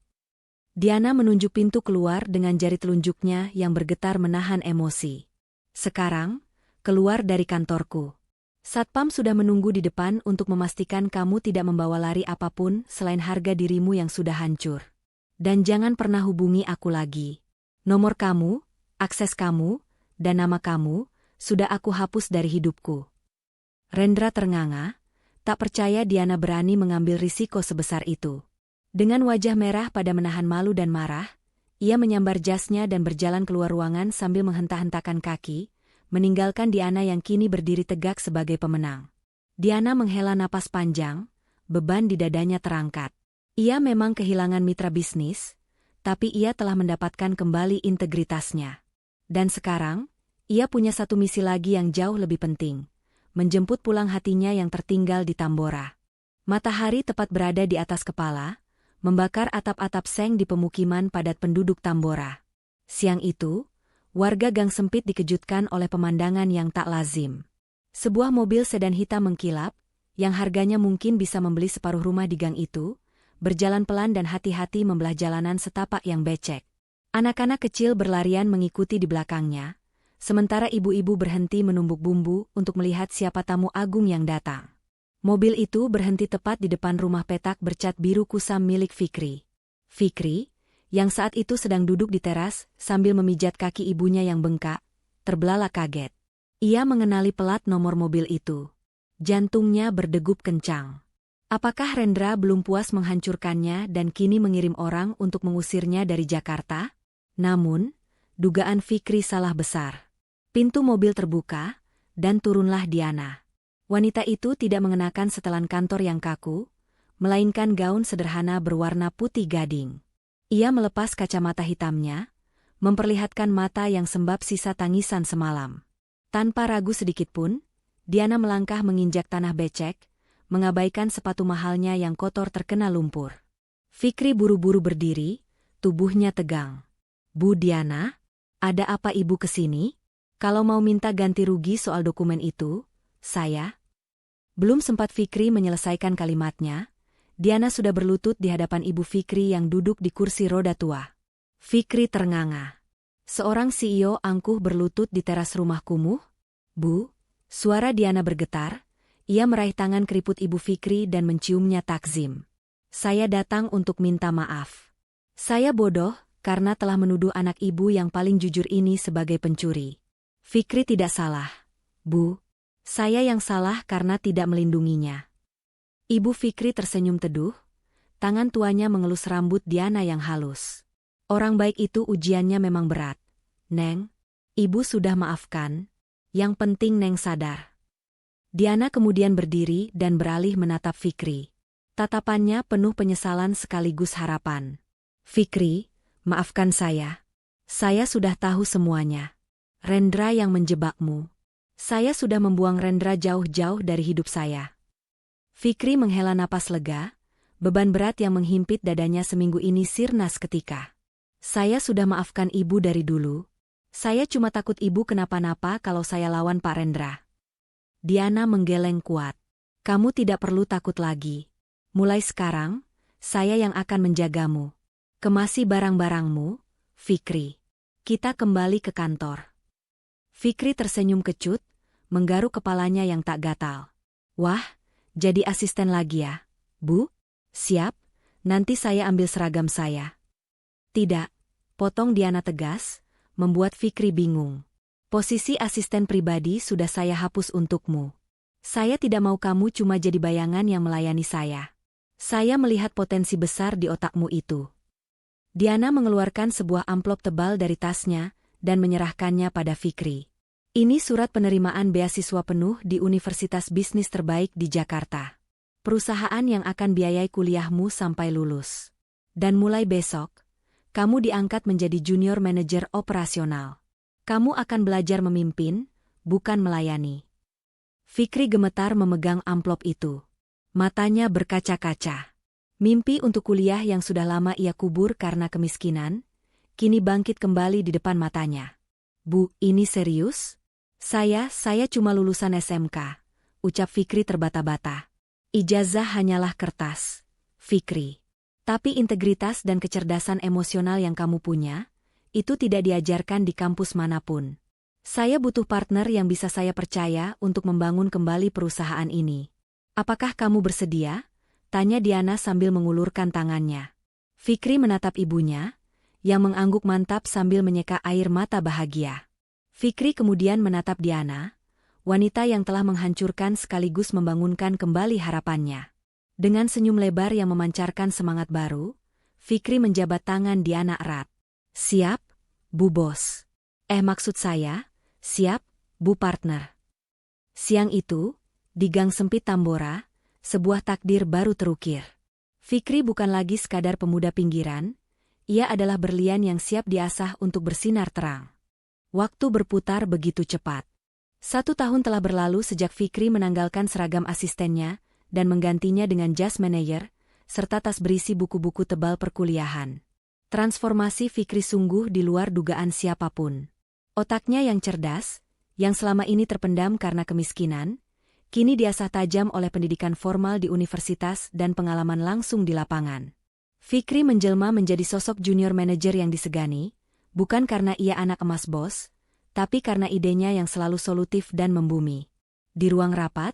S1: Diana menunjuk pintu keluar dengan jari telunjuknya yang bergetar menahan emosi. Sekarang, keluar dari kantorku. Satpam sudah menunggu di depan untuk memastikan kamu tidak membawa lari apapun selain harga dirimu yang sudah hancur. Dan jangan pernah hubungi aku lagi. Nomor kamu, akses kamu, dan nama kamu, sudah aku hapus dari hidupku. Rendra ternganga, tak percaya Diana berani mengambil risiko sebesar itu. Dengan wajah merah pada menahan malu dan marah, ia menyambar jasnya dan berjalan keluar ruangan sambil menghentak-hentakan kaki, meninggalkan Diana yang kini berdiri tegak sebagai pemenang. Diana menghela napas panjang, beban di dadanya terangkat. Ia memang kehilangan mitra bisnis, tapi ia telah mendapatkan kembali integritasnya. Dan sekarang, ia punya satu misi lagi yang jauh lebih penting. Menjemput pulang hatinya yang tertinggal di Tambora. Matahari tepat berada di atas kepala, membakar atap-atap seng di pemukiman padat penduduk Tambora. Siang itu, warga gang sempit dikejutkan oleh pemandangan yang tak lazim. Sebuah mobil sedan hitam mengkilap, yang harganya mungkin bisa membeli separuh rumah di gang itu, berjalan pelan dan hati-hati membelah jalanan setapak yang becek. Anak-anak kecil berlarian mengikuti di belakangnya, sementara ibu-ibu berhenti menumbuk bumbu untuk melihat siapa tamu agung yang datang. Mobil itu berhenti tepat di depan rumah petak bercat biru kusam milik Fikri. Fikri, yang saat itu sedang duduk di teras sambil memijat kaki ibunya yang bengkak, terbelalak kaget. Ia mengenali pelat nomor mobil itu. Jantungnya berdegup kencang. Apakah Rendra belum puas menghancurkannya dan kini mengirim orang untuk mengusirnya dari Jakarta? Namun, dugaan Fikri salah besar. Pintu mobil terbuka, dan turunlah Diana. Wanita itu tidak mengenakan setelan kantor yang kaku, melainkan gaun sederhana berwarna putih gading. Ia melepas kacamata hitamnya, memperlihatkan mata yang sembab sisa tangisan semalam. Tanpa ragu sedikitpun, Diana melangkah menginjak tanah becek, mengabaikan sepatu mahalnya yang kotor terkena lumpur. Fikri buru-buru berdiri, tubuhnya tegang. "Bu Diana, ada apa ibu kesini? Kalau mau minta ganti rugi soal dokumen itu, saya..." Belum sempat Fikri menyelesaikan kalimatnya, Diana sudah berlutut di hadapan ibu Fikri yang duduk di kursi roda tua. Fikri ternganga. Seorang CEO angkuh berlutut di teras rumah kumuh? "Bu," suara Diana bergetar, ia meraih tangan keriput ibu Fikri dan menciumnya takzim. "Saya datang untuk minta maaf. Saya bodoh karena telah menuduh anak ibu yang paling jujur ini sebagai pencuri." "Fikri tidak salah, Bu. Saya yang salah karena tidak melindunginya." Ibu Fikri tersenyum teduh, tangan tuanya mengelus rambut Diana yang halus. "Orang baik itu ujiannya memang berat, Neng. Ibu sudah maafkan. Yang penting Neng sadar." Diana kemudian berdiri dan beralih menatap Fikri. Tatapannya penuh penyesalan sekaligus harapan. "Fikri, maafkan saya. Saya sudah tahu semuanya. Rendra yang menjebakmu. Saya sudah membuang Rendra jauh-jauh dari hidup saya." Fikri menghela napas lega, beban berat yang menghimpit dadanya seminggu ini sirna seketika. "Saya sudah maafkan ibu dari dulu. Saya cuma takut ibu kenapa-napa kalau saya lawan Pak Rendra." Diana menggeleng kuat. "Kamu tidak perlu takut lagi. Mulai sekarang, saya yang akan menjagamu. Kemasi barang-barangmu, Fikri. Kita kembali ke kantor." Fikri tersenyum kecut, menggaruk kepalanya yang tak gatal. "Wah, jadi asisten lagi ya, Bu? Siap, nanti saya ambil seragam saya." "Tidak," potong Diana tegas, membuat Fikri bingung. "Posisi asisten pribadi sudah saya hapus untukmu. Saya tidak mau kamu cuma jadi bayangan yang melayani saya. Saya melihat potensi besar di otakmu itu." Diana mengeluarkan sebuah amplop tebal dari tasnya dan menyerahkannya pada Fikri. "Ini surat penerimaan beasiswa penuh di universitas bisnis terbaik di Jakarta. Perusahaan yang akan biayai kuliahmu sampai lulus. Dan mulai besok, kamu diangkat menjadi junior manajer operasional. Kamu akan belajar memimpin, bukan melayani." Fikri gemetar memegang amplop itu. Matanya berkaca-kaca. Mimpi untuk kuliah yang sudah lama ia kubur karena kemiskinan, kini bangkit kembali di depan matanya. "Bu, ini serius? Saya cuma lulusan SMK," ucap Fikri terbata-bata. "Ijazah hanyalah kertas, Fikri. Tapi integritas dan kecerdasan emosional yang kamu punya, itu tidak diajarkan di kampus manapun. Saya butuh partner yang bisa saya percaya untuk membangun kembali perusahaan ini. Apakah kamu bersedia?" tanya Diana sambil mengulurkan tangannya. Fikri menatap ibunya, yang mengangguk mantap sambil menyeka air mata bahagia. Fikri kemudian menatap Diana, wanita yang telah menghancurkan sekaligus membangunkan kembali harapannya. Dengan senyum lebar yang memancarkan semangat baru, Fikri menjabat tangan Diana erat. "Siap, Bu Bos." Maksud saya, siap, Bu Partner." Siang itu, di gang sempit Tambora, sebuah takdir baru terukir. Fikri bukan lagi sekadar pemuda pinggiran, ia adalah berlian yang siap diasah untuk bersinar terang. Waktu berputar begitu cepat. 1 tahun telah berlalu sejak Fikri menanggalkan seragam asistennya dan menggantinya dengan jas manajer, serta tas berisi buku-buku tebal perkuliahan. Transformasi Fikri sungguh di luar dugaan siapapun. Otaknya yang cerdas, yang selama ini terpendam karena kemiskinan, kini diasah tajam oleh pendidikan formal di universitas dan pengalaman langsung di lapangan. Fikri menjelma menjadi sosok junior manager yang disegani, bukan karena ia anak emas bos, tapi karena idenya yang selalu solutif dan membumi. Di ruang rapat,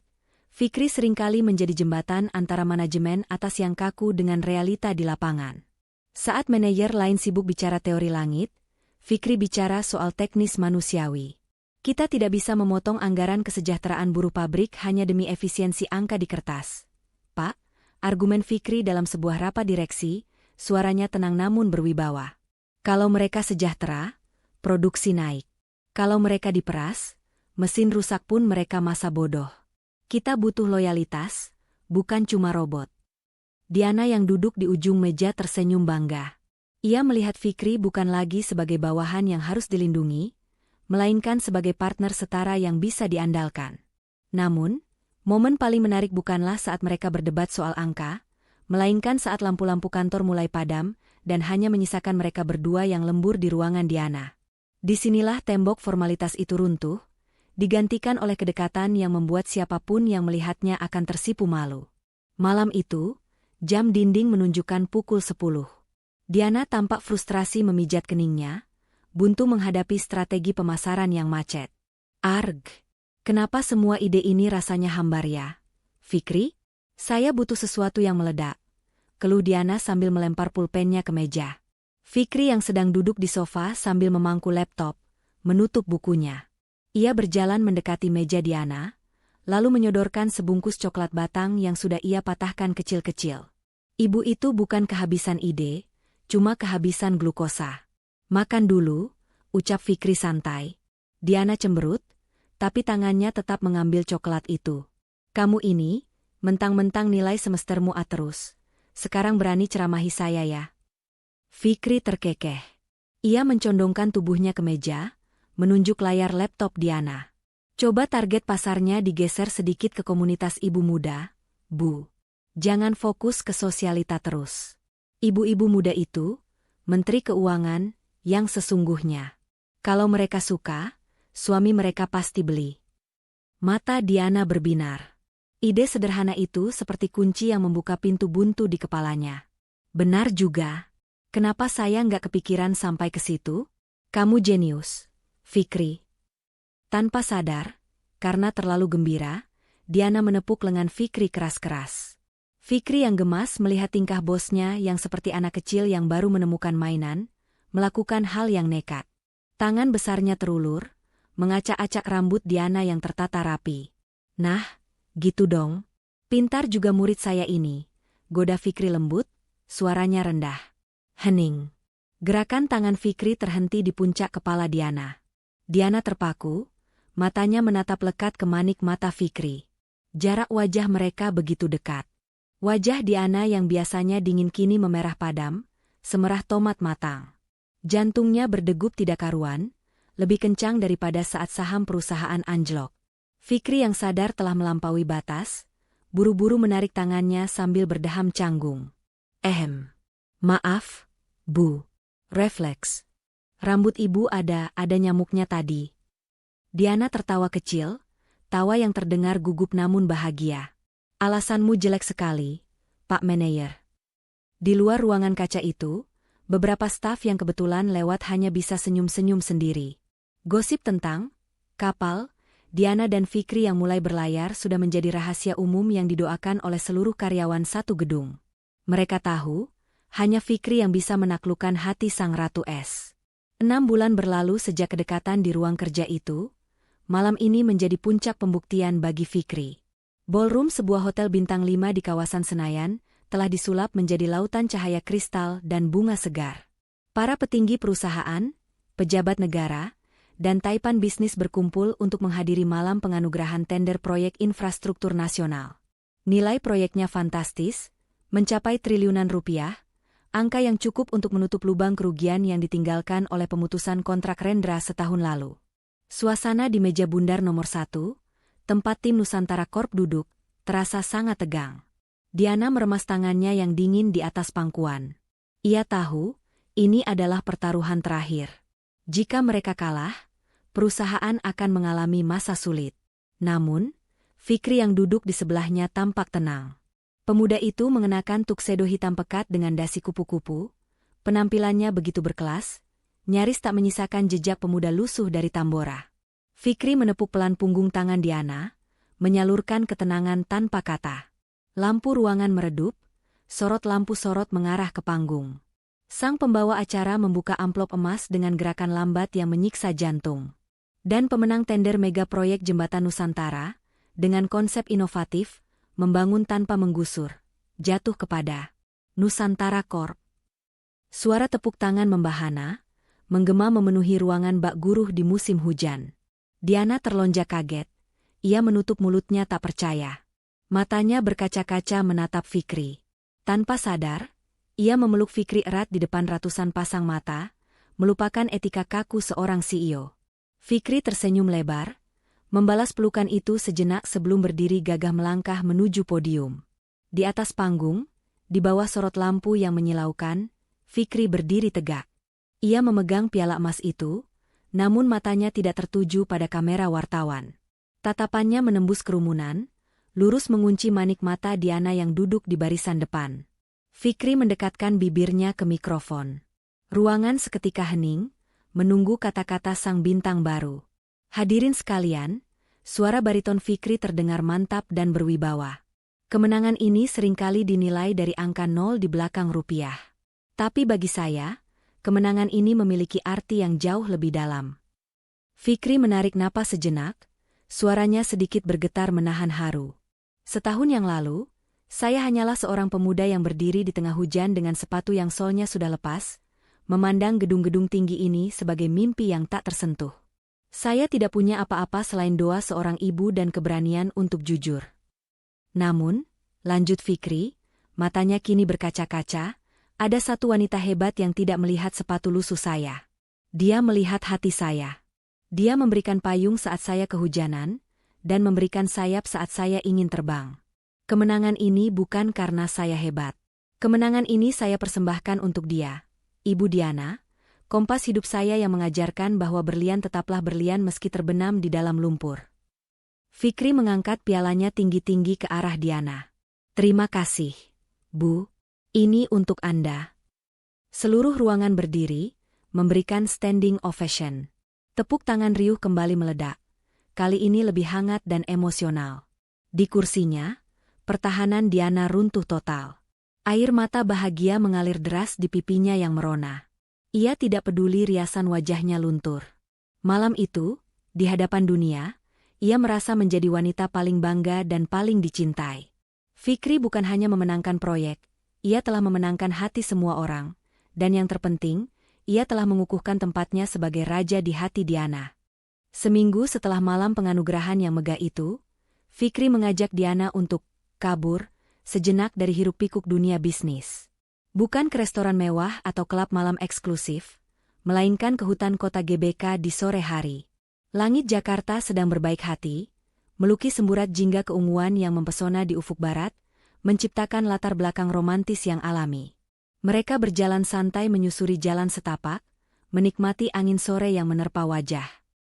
S1: Fikri seringkali menjadi jembatan antara manajemen atas yang kaku dengan realita di lapangan. Saat manajer lain sibuk bicara teori langit, Fikri bicara soal teknis manusiawi. Kita tidak bisa memotong anggaran kesejahteraan buruh pabrik hanya demi efisiensi angka di kertas. Pak, argumen Fikri dalam sebuah rapat direksi, suaranya tenang namun berwibawa. Kalau mereka sejahtera, produksi naik. Kalau mereka diperas, mesin rusak pun mereka masa bodoh. Kita butuh loyalitas, bukan cuma robot. Diana yang duduk di ujung meja tersenyum bangga. Ia melihat Fikri bukan lagi sebagai bawahan yang harus dilindungi, melainkan sebagai partner setara yang bisa diandalkan. Namun, momen paling menarik bukanlah saat mereka berdebat soal angka, melainkan saat lampu-lampu kantor mulai padam dan hanya menyisakan mereka berdua yang lembur di ruangan Diana. Disinilah tembok formalitas itu runtuh, digantikan oleh kedekatan yang membuat siapapun yang melihatnya akan tersipu malu. Malam itu, jam dinding menunjukkan pukul 10. Diana tampak frustrasi memijat keningnya, buntu menghadapi strategi pemasaran yang macet. "Arg, kenapa semua ide ini rasanya hambar ya, Fikri? Saya butuh sesuatu yang meledak," keluh Diana sambil melempar pulpennya ke meja. Fikri yang sedang duduk di sofa sambil memangku laptop, menutup bukunya. Ia berjalan mendekati meja Diana, lalu menyodorkan sebungkus coklat batang yang sudah ia patahkan kecil-kecil. Ibu itu bukan kehabisan ide, cuma kehabisan glukosa. "Makan dulu," ucap Fikri santai. Diana cemberut, tapi tangannya tetap mengambil coklat itu. "Kamu ini, mentang-mentang nilai semestermu A terus. Sekarang berani ceramahi saya ya?" Fikri terkekeh. Ia mencondongkan tubuhnya ke meja, menunjuk layar laptop Diana. "Coba target pasarnya digeser sedikit ke komunitas ibu muda, Bu. Jangan fokus ke sosialita terus. Ibu-ibu muda itu, Menteri Keuangan, yang sesungguhnya. Kalau mereka suka, suami mereka pasti beli." Mata Diana berbinar. Ide sederhana itu seperti kunci yang membuka pintu buntu di kepalanya. "Benar juga. Kenapa saya nggak kepikiran sampai ke situ? Kamu jenius, Fikri." Tanpa sadar, karena terlalu gembira, Diana menepuk lengan Fikri keras-keras. Fikri yang gemas melihat tingkah bosnya yang seperti anak kecil yang baru menemukan mainan, melakukan hal yang nekat. Tangan besarnya terulur, mengacak-acak rambut Diana yang tertata rapi. "Nah, gitu dong. Pintar juga murid saya ini," goda Fikri lembut, suaranya rendah. Hening. Gerakan tangan Fikri terhenti di puncak kepala Diana. Diana terpaku, matanya menatap lekat ke manik mata Fikri. Jarak wajah mereka begitu dekat. Wajah Diana yang biasanya dingin kini memerah padam, semerah tomat matang. Jantungnya berdegup tidak karuan, lebih kencang daripada saat saham perusahaan anjlok. Fikri yang sadar telah melampaui batas, buru-buru menarik tangannya sambil berdeham canggung. Maaf, Bu. Refleks. Rambut ibu ada nyamuknya tadi." Diana tertawa kecil, tawa yang terdengar gugup namun bahagia. "Alasanmu jelek sekali, Pak Manajer." Di luar ruangan kaca itu, beberapa staf yang kebetulan lewat hanya bisa senyum-senyum sendiri. Gosip tentang kapal Diana dan Fikri yang mulai berlayar sudah menjadi rahasia umum yang didoakan oleh seluruh karyawan satu gedung. Mereka tahu, hanya Fikri yang bisa menaklukkan hati sang Ratu Es. 6 bulan berlalu sejak kedekatan di ruang kerja itu, malam ini menjadi puncak pembuktian bagi Fikri. Ballroom sebuah hotel bintang 5 di kawasan Senayan telah disulap menjadi lautan cahaya kristal dan bunga segar. Para petinggi perusahaan, pejabat negara, dan taipan bisnis berkumpul untuk menghadiri malam penganugerahan tender proyek infrastruktur nasional. Nilai proyeknya fantastis, mencapai triliunan rupiah, angka yang cukup untuk menutup lubang kerugian yang ditinggalkan oleh pemutusan kontrak Rendra setahun lalu. Suasana di meja bundar nomor 1, tempat tim Nusantara Corp duduk, terasa sangat tegang. Diana meremas tangannya yang dingin di atas pangkuan. Ia tahu, ini adalah pertaruhan terakhir. Jika mereka kalah, perusahaan akan mengalami masa sulit. Namun, Fikri yang duduk di sebelahnya tampak tenang. Pemuda itu mengenakan tuxedo hitam pekat dengan dasi kupu-kupu. Penampilannya begitu berkelas, nyaris tak menyisakan jejak pemuda lusuh dari Tambora. Fikri menepuk pelan punggung tangan Diana, menyalurkan ketenangan tanpa kata. Lampu ruangan meredup, sorot lampu sorot mengarah ke panggung. Sang pembawa acara membuka amplop emas dengan gerakan lambat yang menyiksa jantung. Dan pemenang tender mega proyek Jembatan Nusantara, dengan konsep inovatif, membangun tanpa menggusur, jatuh kepada Nusantara Corp. Suara tepuk tangan membahana, menggema memenuhi ruangan bak guruh di musim hujan. Diana terlonjak kaget, ia menutup mulutnya tak percaya. Matanya berkaca-kaca menatap Fikri. Tanpa sadar, ia memeluk Fikri erat di depan ratusan pasang mata, melupakan etika kaku seorang CEO. Fikri tersenyum lebar, membalas pelukan itu sejenak sebelum berdiri gagah melangkah menuju podium. Di atas panggung, di bawah sorot lampu yang menyilaukan, Fikri berdiri tegak. Ia memegang piala emas itu, namun matanya tidak tertuju pada kamera wartawan. Tatapannya menembus kerumunan, lurus mengunci manik mata Diana yang duduk di barisan depan. Fikri mendekatkan bibirnya ke mikrofon. Ruangan seketika hening, menunggu kata-kata sang bintang baru. Hadirin sekalian, suara bariton Fikri terdengar mantap dan berwibawa. Kemenangan ini seringkali dinilai dari angka 0 di belakang rupiah. Tapi bagi saya, kemenangan ini memiliki arti yang jauh lebih dalam. Fikri menarik napas sejenak, suaranya sedikit bergetar menahan haru. Setahun yang lalu, saya hanyalah seorang pemuda yang berdiri di tengah hujan dengan sepatu yang solnya sudah lepas, memandang gedung-gedung tinggi ini sebagai mimpi yang tak tersentuh. Saya tidak punya apa-apa selain doa seorang ibu dan keberanian untuk jujur. Namun, lanjut Fikri, matanya kini berkaca-kaca, ada satu wanita hebat yang tidak melihat sepatu lusuh saya. Dia melihat hati saya. Dia memberikan payung saat saya kehujanan, dan memberikan sayap saat saya ingin terbang. Kemenangan ini bukan karena saya hebat. Kemenangan ini saya persembahkan untuk dia, Ibu Diana, kompas hidup saya yang mengajarkan bahwa berlian tetaplah berlian meski terbenam di dalam lumpur. Fikri mengangkat pialanya tinggi-tinggi ke arah Diana. Terima kasih, Bu. Ini untuk Anda. Seluruh ruangan berdiri, memberikan standing ovation. Tepuk tangan riuh kembali meledak. Kali ini lebih hangat dan emosional. Di kursinya, pertahanan Diana runtuh total. Air mata bahagia mengalir deras di pipinya yang merona. Ia tidak peduli riasan wajahnya luntur. Malam itu, di hadapan dunia, ia merasa menjadi wanita paling bangga dan paling dicintai. Fikri bukan hanya memenangkan proyek, ia telah memenangkan hati semua orang, dan yang terpenting, ia telah mengukuhkan tempatnya sebagai raja di hati Diana. Seminggu setelah malam penganugerahan yang megah itu, Fikri mengajak Diana untuk kabur sejenak dari hiruk-pikuk dunia bisnis. Bukan ke restoran mewah atau klub malam eksklusif, melainkan ke hutan kota GBK di sore hari. Langit Jakarta sedang berbaik hati, melukis semburat jingga keunguan yang mempesona di ufuk barat, menciptakan latar belakang romantis yang alami. Mereka berjalan santai menyusuri jalan setapak, menikmati angin sore yang menerpa wajah.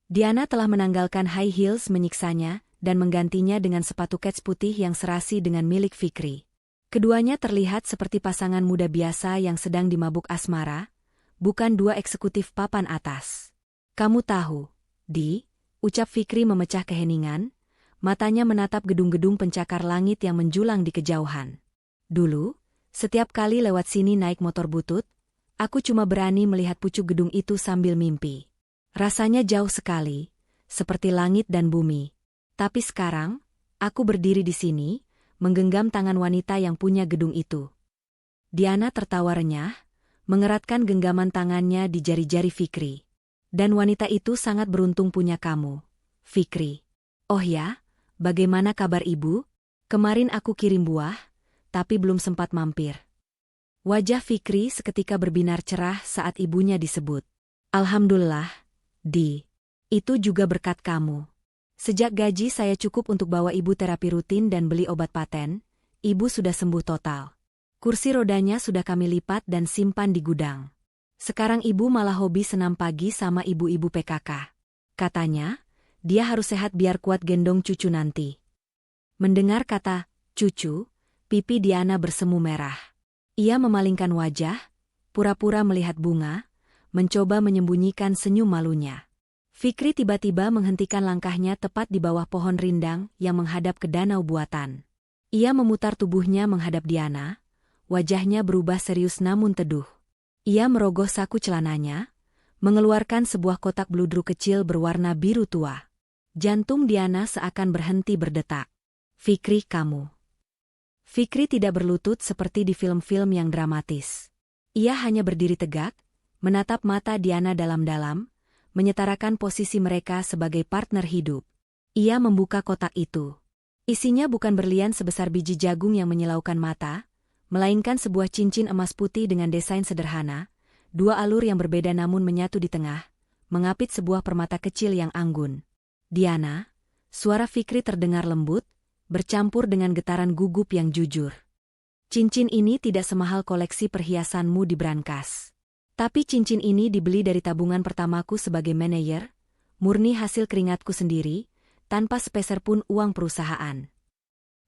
S1: Diana telah menanggalkan high heels menyiksanya dan menggantinya dengan sepatu kets putih yang serasi dengan milik Fikri. Keduanya terlihat seperti pasangan muda biasa yang sedang dimabuk asmara, bukan dua eksekutif papan atas. Kamu tahu, ucap Fikri memecah keheningan, matanya menatap gedung-gedung pencakar langit yang menjulang di kejauhan. Dulu, setiap kali lewat sini naik motor butut, aku cuma berani melihat pucuk gedung itu sambil mimpi. Rasanya jauh sekali, seperti langit dan bumi. Tapi sekarang, aku berdiri di sini, menggenggam tangan wanita yang punya gedung itu. Diana tertawa renyah, mengeratkan genggaman tangannya di jari-jari Fikri. Dan wanita itu sangat beruntung punya kamu, Fikri. Oh ya, bagaimana kabar ibu? Kemarin aku kirim buah, tapi belum sempat mampir. Wajah Fikri seketika berbinar cerah saat ibunya disebut. Alhamdulillah, Di. Itu juga berkat kamu. Sejak gaji saya cukup untuk bawa ibu terapi rutin dan beli obat paten, ibu sudah sembuh total. Kursi rodanya sudah kami lipat dan simpan di gudang. Sekarang ibu malah hobi senam pagi sama ibu-ibu PKK. Katanya, dia harus sehat biar kuat gendong cucu nanti. Mendengar kata cucu, pipi Diana bersemu merah. Ia memalingkan wajah, pura-pura melihat bunga, mencoba menyembunyikan senyum malunya. Fikri tiba-tiba menghentikan langkahnya tepat di bawah pohon rindang yang menghadap ke danau buatan. Ia memutar tubuhnya menghadap Diana, wajahnya berubah serius namun teduh. Ia merogoh saku celananya, mengeluarkan sebuah kotak bludru kecil berwarna biru tua. Jantung Diana seakan berhenti berdetak. Fikri, kamu. Fikri tidak berlutut seperti di film-film yang dramatis. Ia hanya berdiri tegak, menatap mata Diana dalam-dalam, menyetarakan posisi mereka sebagai partner hidup. Ia membuka kotak itu. Isinya bukan berlian sebesar biji jagung yang menyilaukan mata, melainkan sebuah cincin emas putih dengan desain sederhana, dua alur yang berbeda namun menyatu di tengah, mengapit sebuah permata kecil yang anggun. Diana, suara Fikri terdengar lembut, bercampur dengan getaran gugup yang jujur. Cincin ini tidak semahal koleksi perhiasanmu di brankas. Tapi cincin ini dibeli dari tabungan pertamaku sebagai manajer, murni hasil keringatku sendiri, tanpa sepeser pun uang perusahaan.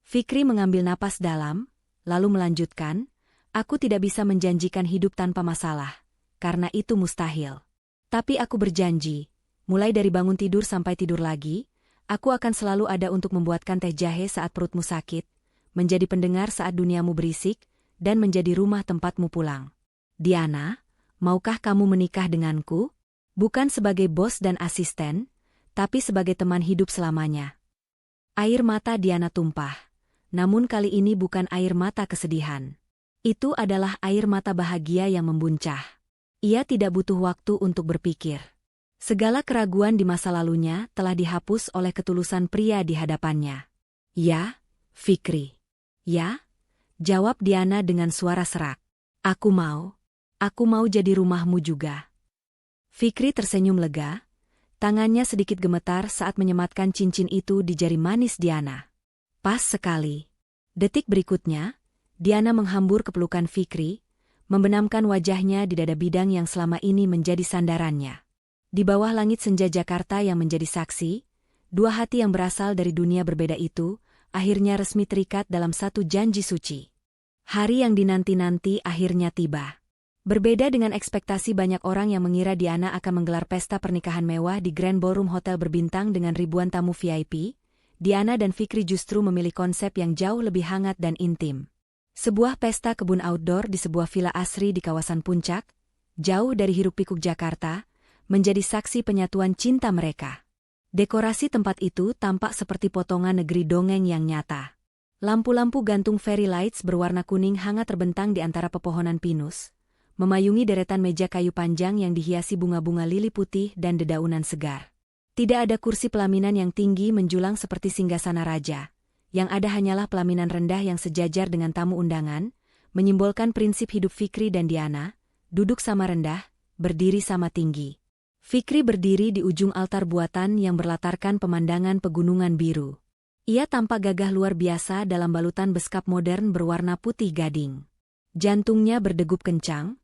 S1: Fikri mengambil napas dalam, lalu melanjutkan, aku tidak bisa menjanjikan hidup tanpa masalah, karena itu mustahil. Tapi aku berjanji, mulai dari bangun tidur sampai tidur lagi, aku akan selalu ada untuk membuatkan teh jahe saat perutmu sakit, menjadi pendengar saat duniamu berisik, dan menjadi rumah tempatmu pulang. Diana, maukah kamu menikah denganku? Bukan sebagai bos dan asisten, tapi sebagai teman hidup selamanya. Air mata Diana tumpah, namun kali ini bukan air mata kesedihan. Itu adalah air mata bahagia yang membuncah. Ia tidak butuh waktu untuk berpikir. Segala keraguan di masa lalunya telah dihapus oleh ketulusan pria di hadapannya. Ya, Fikri. Ya, jawab Diana dengan suara serak. Aku mau jadi rumahmu juga. Fikri tersenyum lega, tangannya sedikit gemetar saat menyematkan cincin itu di jari manis Diana. Pas sekali. Detik berikutnya, Diana menghambur ke pelukan Fikri, membenamkan wajahnya di dada bidang yang selama ini menjadi sandarannya. Di bawah langit senja Jakarta yang menjadi saksi, dua hati yang berasal dari dunia berbeda itu, akhirnya resmi terikat dalam satu janji suci. Hari yang dinanti-nanti akhirnya tiba. Berbeda dengan ekspektasi banyak orang yang mengira Diana akan menggelar pesta pernikahan mewah di Grand Ballroom Hotel berbintang dengan ribuan tamu VIP, Diana dan Fikri justru memilih konsep yang jauh lebih hangat dan intim. Sebuah pesta kebun outdoor di sebuah villa asri di kawasan Puncak, jauh dari hiruk-pikuk Jakarta, menjadi saksi penyatuan cinta mereka. Dekorasi tempat itu tampak seperti potongan negeri dongeng yang nyata. Lampu-lampu gantung fairy lights berwarna kuning hangat terbentang di antara pepohonan pinus, memayungi deretan meja kayu panjang yang dihiasi bunga-bunga lili putih dan dedaunan segar. Tidak ada kursi pelaminan yang tinggi menjulang seperti singgasana raja. Yang ada hanyalah pelaminan rendah yang sejajar dengan tamu undangan, menyimbolkan prinsip hidup Fikri dan Diana, duduk sama rendah, berdiri sama tinggi. Fikri berdiri di ujung altar buatan yang berlatarkan pemandangan pegunungan biru. Ia tampak gagah luar biasa dalam balutan beskap modern berwarna putih gading. Jantungnya berdegup kencang,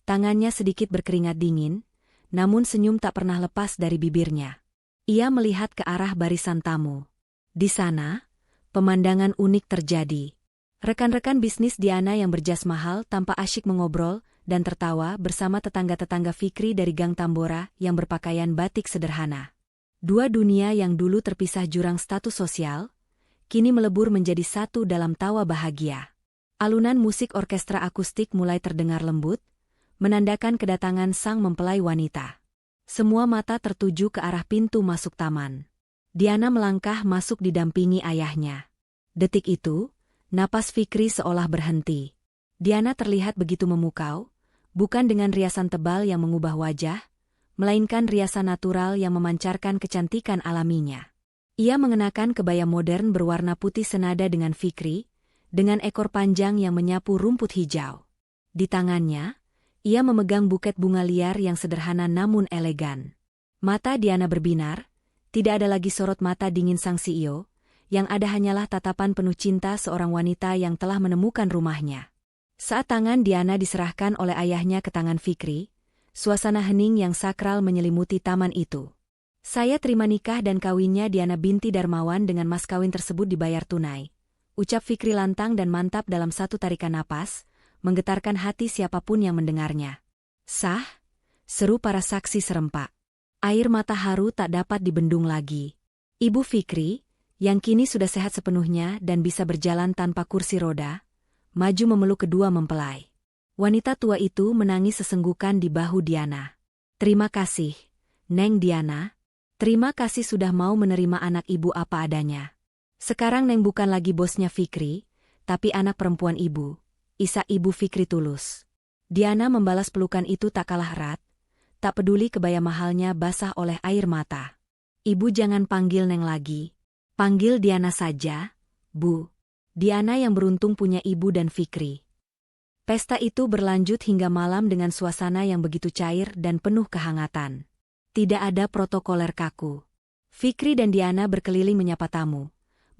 S1: tangannya sedikit berkeringat dingin, namun senyum tak pernah lepas dari bibirnya. Ia melihat ke arah barisan tamu. Di sana, pemandangan unik terjadi. Rekan-rekan bisnis Diana yang berjas mahal tampak asyik mengobrol dan tertawa bersama tetangga-tetangga Fikri dari Gang Tambora yang berpakaian batik sederhana. Dua dunia yang dulu terpisah jurang status sosial, kini melebur menjadi satu dalam tawa bahagia. Alunan musik orkestra akustik mulai terdengar lembut, menandakan kedatangan sang mempelai wanita. Semua mata tertuju ke arah pintu masuk taman. Diana melangkah masuk didampingi ayahnya. Detik itu, napas Fikri seolah berhenti. Diana terlihat begitu memukau, bukan dengan riasan tebal yang mengubah wajah, melainkan riasan natural yang memancarkan kecantikan alaminya. Ia mengenakan kebaya modern berwarna putih senada dengan Fikri, dengan ekor panjang yang menyapu rumput hijau. Di tangannya, ia memegang buket bunga liar yang sederhana namun elegan. Mata Diana berbinar, tidak ada lagi sorot mata dingin sang CEO, yang ada hanyalah tatapan penuh cinta seorang wanita yang telah menemukan rumahnya. Saat tangan Diana diserahkan oleh ayahnya ke tangan Fikri, suasana hening yang sakral menyelimuti taman itu. Saya terima nikah dan kawinnya Diana binti Darmawan dengan mas kawin tersebut dibayar tunai. Ucap Fikri lantang dan mantap dalam satu tarikan napas, menggetarkan hati siapapun yang mendengarnya. Sah, seru para saksi serempak. Air mata haru tak dapat dibendung lagi. Ibu Fikri, yang kini sudah sehat sepenuhnya dan bisa berjalan tanpa kursi roda, maju memeluk kedua mempelai. Wanita tua itu menangis sesenggukan di bahu Diana. Terima kasih, Neng Diana. Terima kasih sudah mau menerima anak ibu apa adanya. Sekarang Neng bukan lagi bosnya Fikri, tapi anak perempuan ibu. Isak ibu Fikri tulus. Diana membalas pelukan itu tak kalah erat, tak peduli kebaya mahalnya basah oleh air mata. Ibu jangan panggil Neng lagi. Panggil Diana saja, Bu. Diana yang beruntung punya ibu dan Fikri. Pesta itu berlanjut hingga malam dengan suasana yang begitu cair dan penuh kehangatan. Tidak ada protokoler kaku. Fikri dan Diana berkeliling menyapa tamu.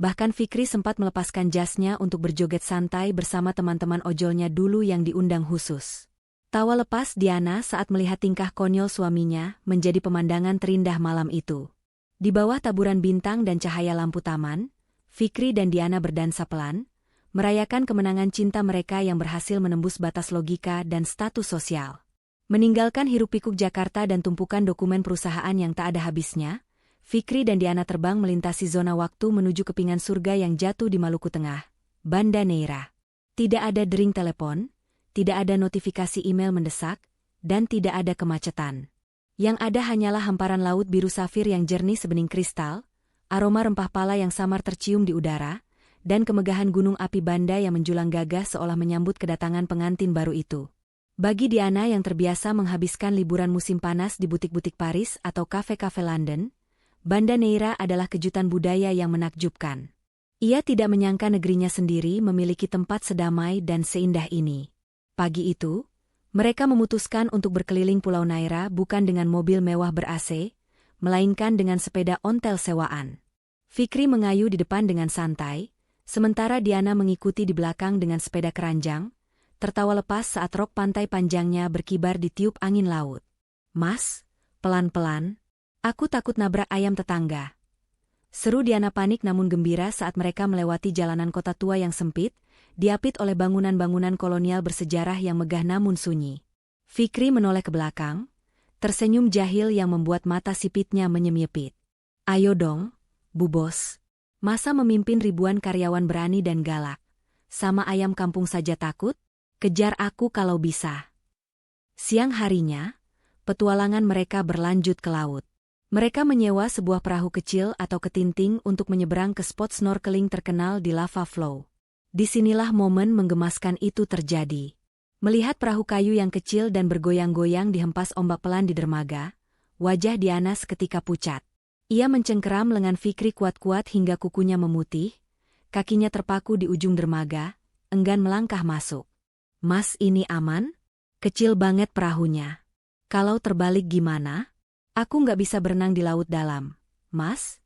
S1: Bahkan Fikri sempat melepaskan jasnya untuk berjoget santai bersama teman-teman ojolnya dulu yang diundang khusus. Tawa lepas Diana saat melihat tingkah konyol suaminya menjadi pemandangan terindah malam itu. Di bawah taburan bintang dan cahaya lampu taman, Fikri dan Diana berdansa pelan, merayakan kemenangan cinta mereka yang berhasil menembus batas logika dan status sosial. Meninggalkan hiruk-pikuk Jakarta dan tumpukan dokumen perusahaan yang tak ada habisnya, Fikri dan Diana terbang melintasi zona waktu menuju kepingan surga yang jatuh di Maluku Tengah, Banda Neira. Tidak ada dering telepon, tidak ada notifikasi email mendesak, dan tidak ada kemacetan. Yang ada hanyalah hamparan laut biru safir yang jernih sebening kristal, aroma rempah pala yang samar tercium di udara, dan kemegahan gunung api Banda yang menjulang gagah seolah menyambut kedatangan pengantin baru itu. Bagi Diana yang terbiasa menghabiskan liburan musim panas di butik-butik Paris atau kafe-kafe London, Banda Neira adalah kejutan budaya yang menakjubkan. Ia tidak menyangka negerinya sendiri memiliki tempat sedamai dan seindah ini. Pagi itu, mereka memutuskan untuk berkeliling Pulau Naira bukan dengan mobil mewah ber-AC, melainkan dengan sepeda ontel sewaan. Fikri mengayu di depan dengan santai, sementara Diana mengikuti di belakang dengan sepeda keranjang, tertawa lepas saat rok pantai panjangnya berkibar ditiup angin laut. Mas, pelan-pelan. Aku takut nabrak ayam tetangga. Seru Diana panik namun gembira saat mereka melewati jalanan kota tua yang sempit, diapit oleh bangunan-bangunan kolonial bersejarah yang megah namun sunyi. Fikri menoleh ke belakang, tersenyum jahil yang membuat mata sipitnya menyemyepit. Ayo dong, Bu Bos. Masa memimpin ribuan karyawan berani dan galak? Sama ayam kampung saja takut? Kejar aku kalau bisa. Siang harinya, petualangan mereka berlanjut ke laut. Mereka menyewa sebuah perahu kecil atau ketinting untuk menyeberang ke spot snorkeling terkenal di Lava Flow. Disinilah momen menggemaskan itu terjadi. Melihat perahu kayu yang kecil dan bergoyang-goyang dihempas ombak pelan di dermaga, wajah Diana seketika pucat. Ia mencengkeram lengan Fikri kuat-kuat hingga kukunya memutih, kakinya terpaku di ujung dermaga, enggan melangkah masuk. Mas, ini aman? Kecil banget perahunya. Kalau terbalik gimana? Aku nggak bisa berenang di laut dalam. Mas?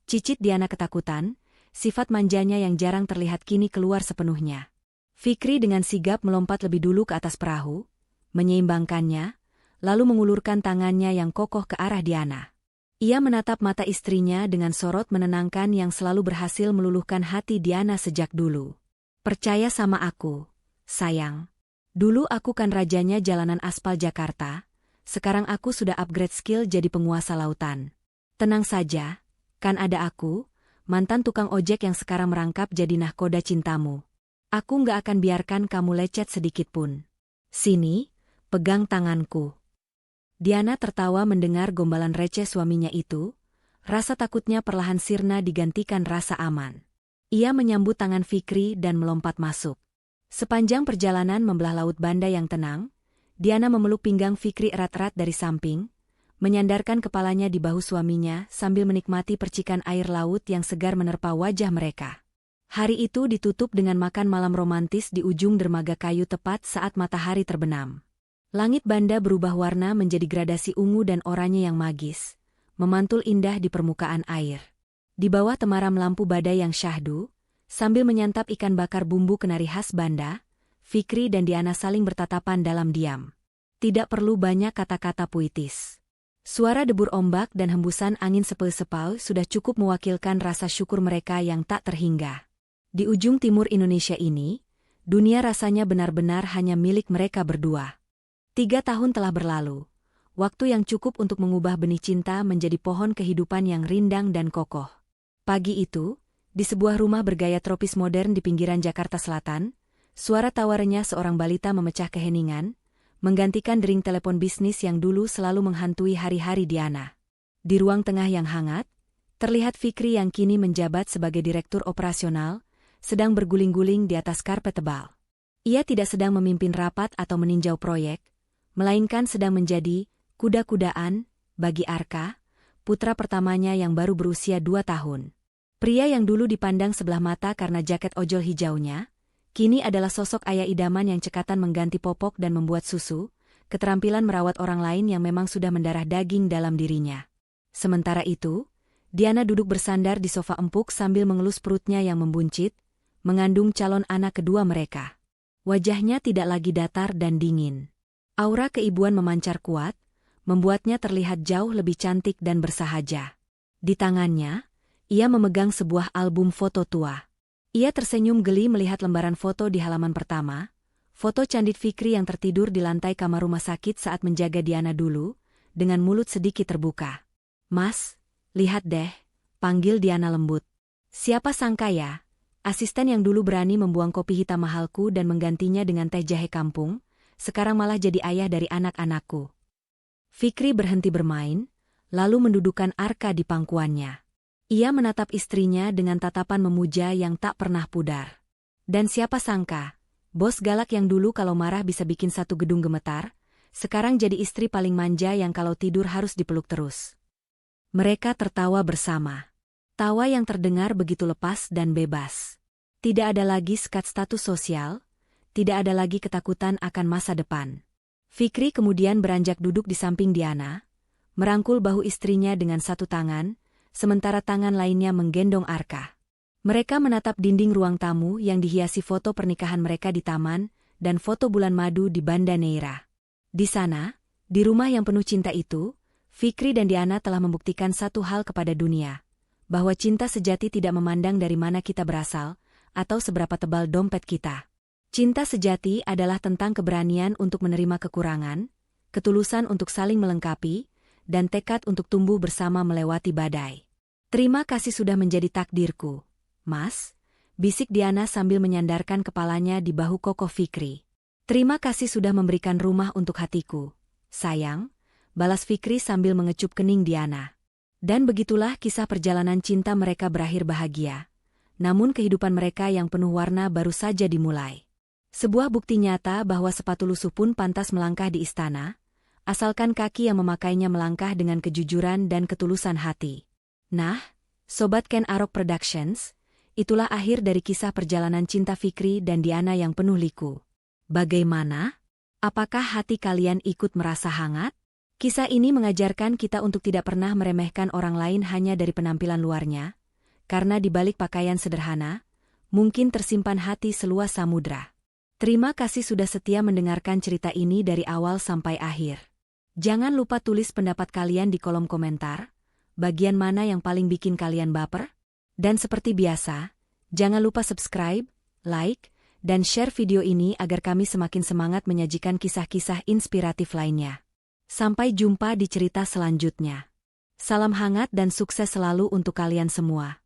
S1: Cicit Diana ketakutan, sifat manjanya yang jarang terlihat kini keluar sepenuhnya. Fikri dengan sigap melompat lebih dulu ke atas perahu, menyeimbangkannya, lalu mengulurkan tangannya yang kokoh ke arah Diana. Ia menatap mata istrinya dengan sorot menenangkan yang selalu berhasil meluluhkan hati Diana sejak dulu. Percaya sama aku, sayang. Dulu aku kan rajanya jalanan aspal Jakarta, sekarang aku sudah upgrade skill jadi penguasa lautan. Tenang saja, kan ada aku, mantan tukang ojek yang sekarang merangkap jadi nahkoda cintamu. Aku nggak akan biarkan kamu lecet sedikit pun. Sini, pegang tanganku. Diana tertawa mendengar gombalan receh suaminya itu, rasa takutnya perlahan sirna digantikan rasa aman. Ia menyambut tangan Fikri dan melompat masuk. Sepanjang perjalanan membelah Laut Banda yang tenang, Diana memeluk pinggang Fikri erat-erat dari samping, menyandarkan kepalanya di bahu suaminya sambil menikmati percikan air laut yang segar menerpa wajah mereka. Hari itu ditutup dengan makan malam romantis di ujung dermaga kayu tepat saat matahari terbenam. Langit Banda berubah warna menjadi gradasi ungu dan oranye yang magis, memantul indah di permukaan air. Di bawah temaram lampu badai yang syahdu, sambil menyantap ikan bakar bumbu kenari khas Banda, Fikri dan Diana saling bertatapan dalam diam. Tidak perlu banyak kata-kata puitis. Suara debur ombak dan hembusan angin sepau-sepau sudah cukup mewakilkan rasa syukur mereka yang tak terhingga. Di ujung timur Indonesia ini, dunia rasanya benar-benar hanya milik mereka berdua. 3 tahun telah berlalu, waktu yang cukup untuk mengubah benih cinta menjadi pohon kehidupan yang rindang dan kokoh. Pagi itu, di sebuah rumah bergaya tropis modern di pinggiran Jakarta Selatan, suara tawarnya seorang balita memecah keheningan, menggantikan dering telepon bisnis yang dulu selalu menghantui hari-hari Diana. Di ruang tengah yang hangat, terlihat Fikri yang kini menjabat sebagai direktur operasional, sedang berguling-guling di atas karpet tebal. Ia tidak sedang memimpin rapat atau meninjau proyek, melainkan sedang menjadi kuda-kudaan bagi Arka, putra pertamanya yang baru berusia 2 tahun. Pria yang dulu dipandang sebelah mata karena jaket ojol hijaunya, kini adalah sosok ayah idaman yang cekatan mengganti popok dan membuat susu, keterampilan merawat orang lain yang memang sudah mendarah daging dalam dirinya. Sementara itu, Diana duduk bersandar di sofa empuk sambil mengelus perutnya yang membuncit, mengandung calon anak kedua mereka. Wajahnya tidak lagi datar dan dingin. Aura keibuan memancar kuat, membuatnya terlihat jauh lebih cantik dan bersahaja. Di tangannya, ia memegang sebuah album foto tua. Ia tersenyum geli melihat lembaran foto di halaman pertama, foto candid Fikri yang tertidur di lantai kamar rumah sakit saat menjaga Diana dulu, dengan mulut sedikit terbuka. "Mas, lihat deh," panggil Diana lembut. Siapa sangka ya, asisten yang dulu berani membuang kopi hitam mahalku dan menggantinya dengan teh jahe kampung, sekarang malah jadi ayah dari anak-anakku. Fikri berhenti bermain, lalu mendudukkan Arka di pangkuannya. Ia menatap istrinya dengan tatapan memuja yang tak pernah pudar. Dan siapa sangka, bos galak yang dulu kalau marah bisa bikin satu gedung gemetar, sekarang jadi istri paling manja yang kalau tidur harus dipeluk terus. Mereka tertawa bersama. Tawa yang terdengar begitu lepas dan bebas. Tidak ada lagi sekat status sosial, tidak ada lagi ketakutan akan masa depan. Fikri kemudian beranjak duduk di samping Diana, merangkul bahu istrinya dengan satu tangan, sementara tangan lainnya menggendong Arka. Mereka menatap dinding ruang tamu yang dihiasi foto pernikahan mereka di taman dan foto bulan madu di Banda Neira. Di sana, di rumah yang penuh cinta itu, Fikri dan Diana telah membuktikan satu hal kepada dunia, bahwa cinta sejati tidak memandang dari mana kita berasal, atau seberapa tebal dompet kita. Cinta sejati adalah tentang keberanian untuk menerima kekurangan, ketulusan untuk saling melengkapi, dan tekad untuk tumbuh bersama melewati badai. "Terima kasih sudah menjadi takdirku, Mas," bisik Diana sambil menyandarkan kepalanya di bahu kokoh Fikri. "Terima kasih sudah memberikan rumah untuk hatiku, sayang," balas Fikri sambil mengecup kening Diana. Dan begitulah kisah perjalanan cinta mereka berakhir bahagia. Namun kehidupan mereka yang penuh warna baru saja dimulai. Sebuah bukti nyata bahwa sepatu lusuh pun pantas melangkah di istana, asalkan kaki yang memakainya melangkah dengan kejujuran dan ketulusan hati. Nah, Sobat Ken Arok Productions, itulah akhir dari kisah perjalanan cinta Fikri dan Diana yang penuh liku. Bagaimana? Apakah hati kalian ikut merasa hangat? Kisah ini mengajarkan kita untuk tidak pernah meremehkan orang lain hanya dari penampilan luarnya, karena di balik pakaian sederhana, mungkin tersimpan hati seluas samudra. Terima kasih sudah setia mendengarkan cerita ini dari awal sampai akhir. Jangan lupa tulis pendapat kalian di kolom komentar, bagian mana yang paling bikin kalian baper? Dan seperti biasa, jangan lupa subscribe, like, dan share video ini agar kami semakin semangat menyajikan kisah-kisah inspiratif lainnya. Sampai jumpa di cerita selanjutnya. Salam hangat dan sukses selalu untuk kalian semua.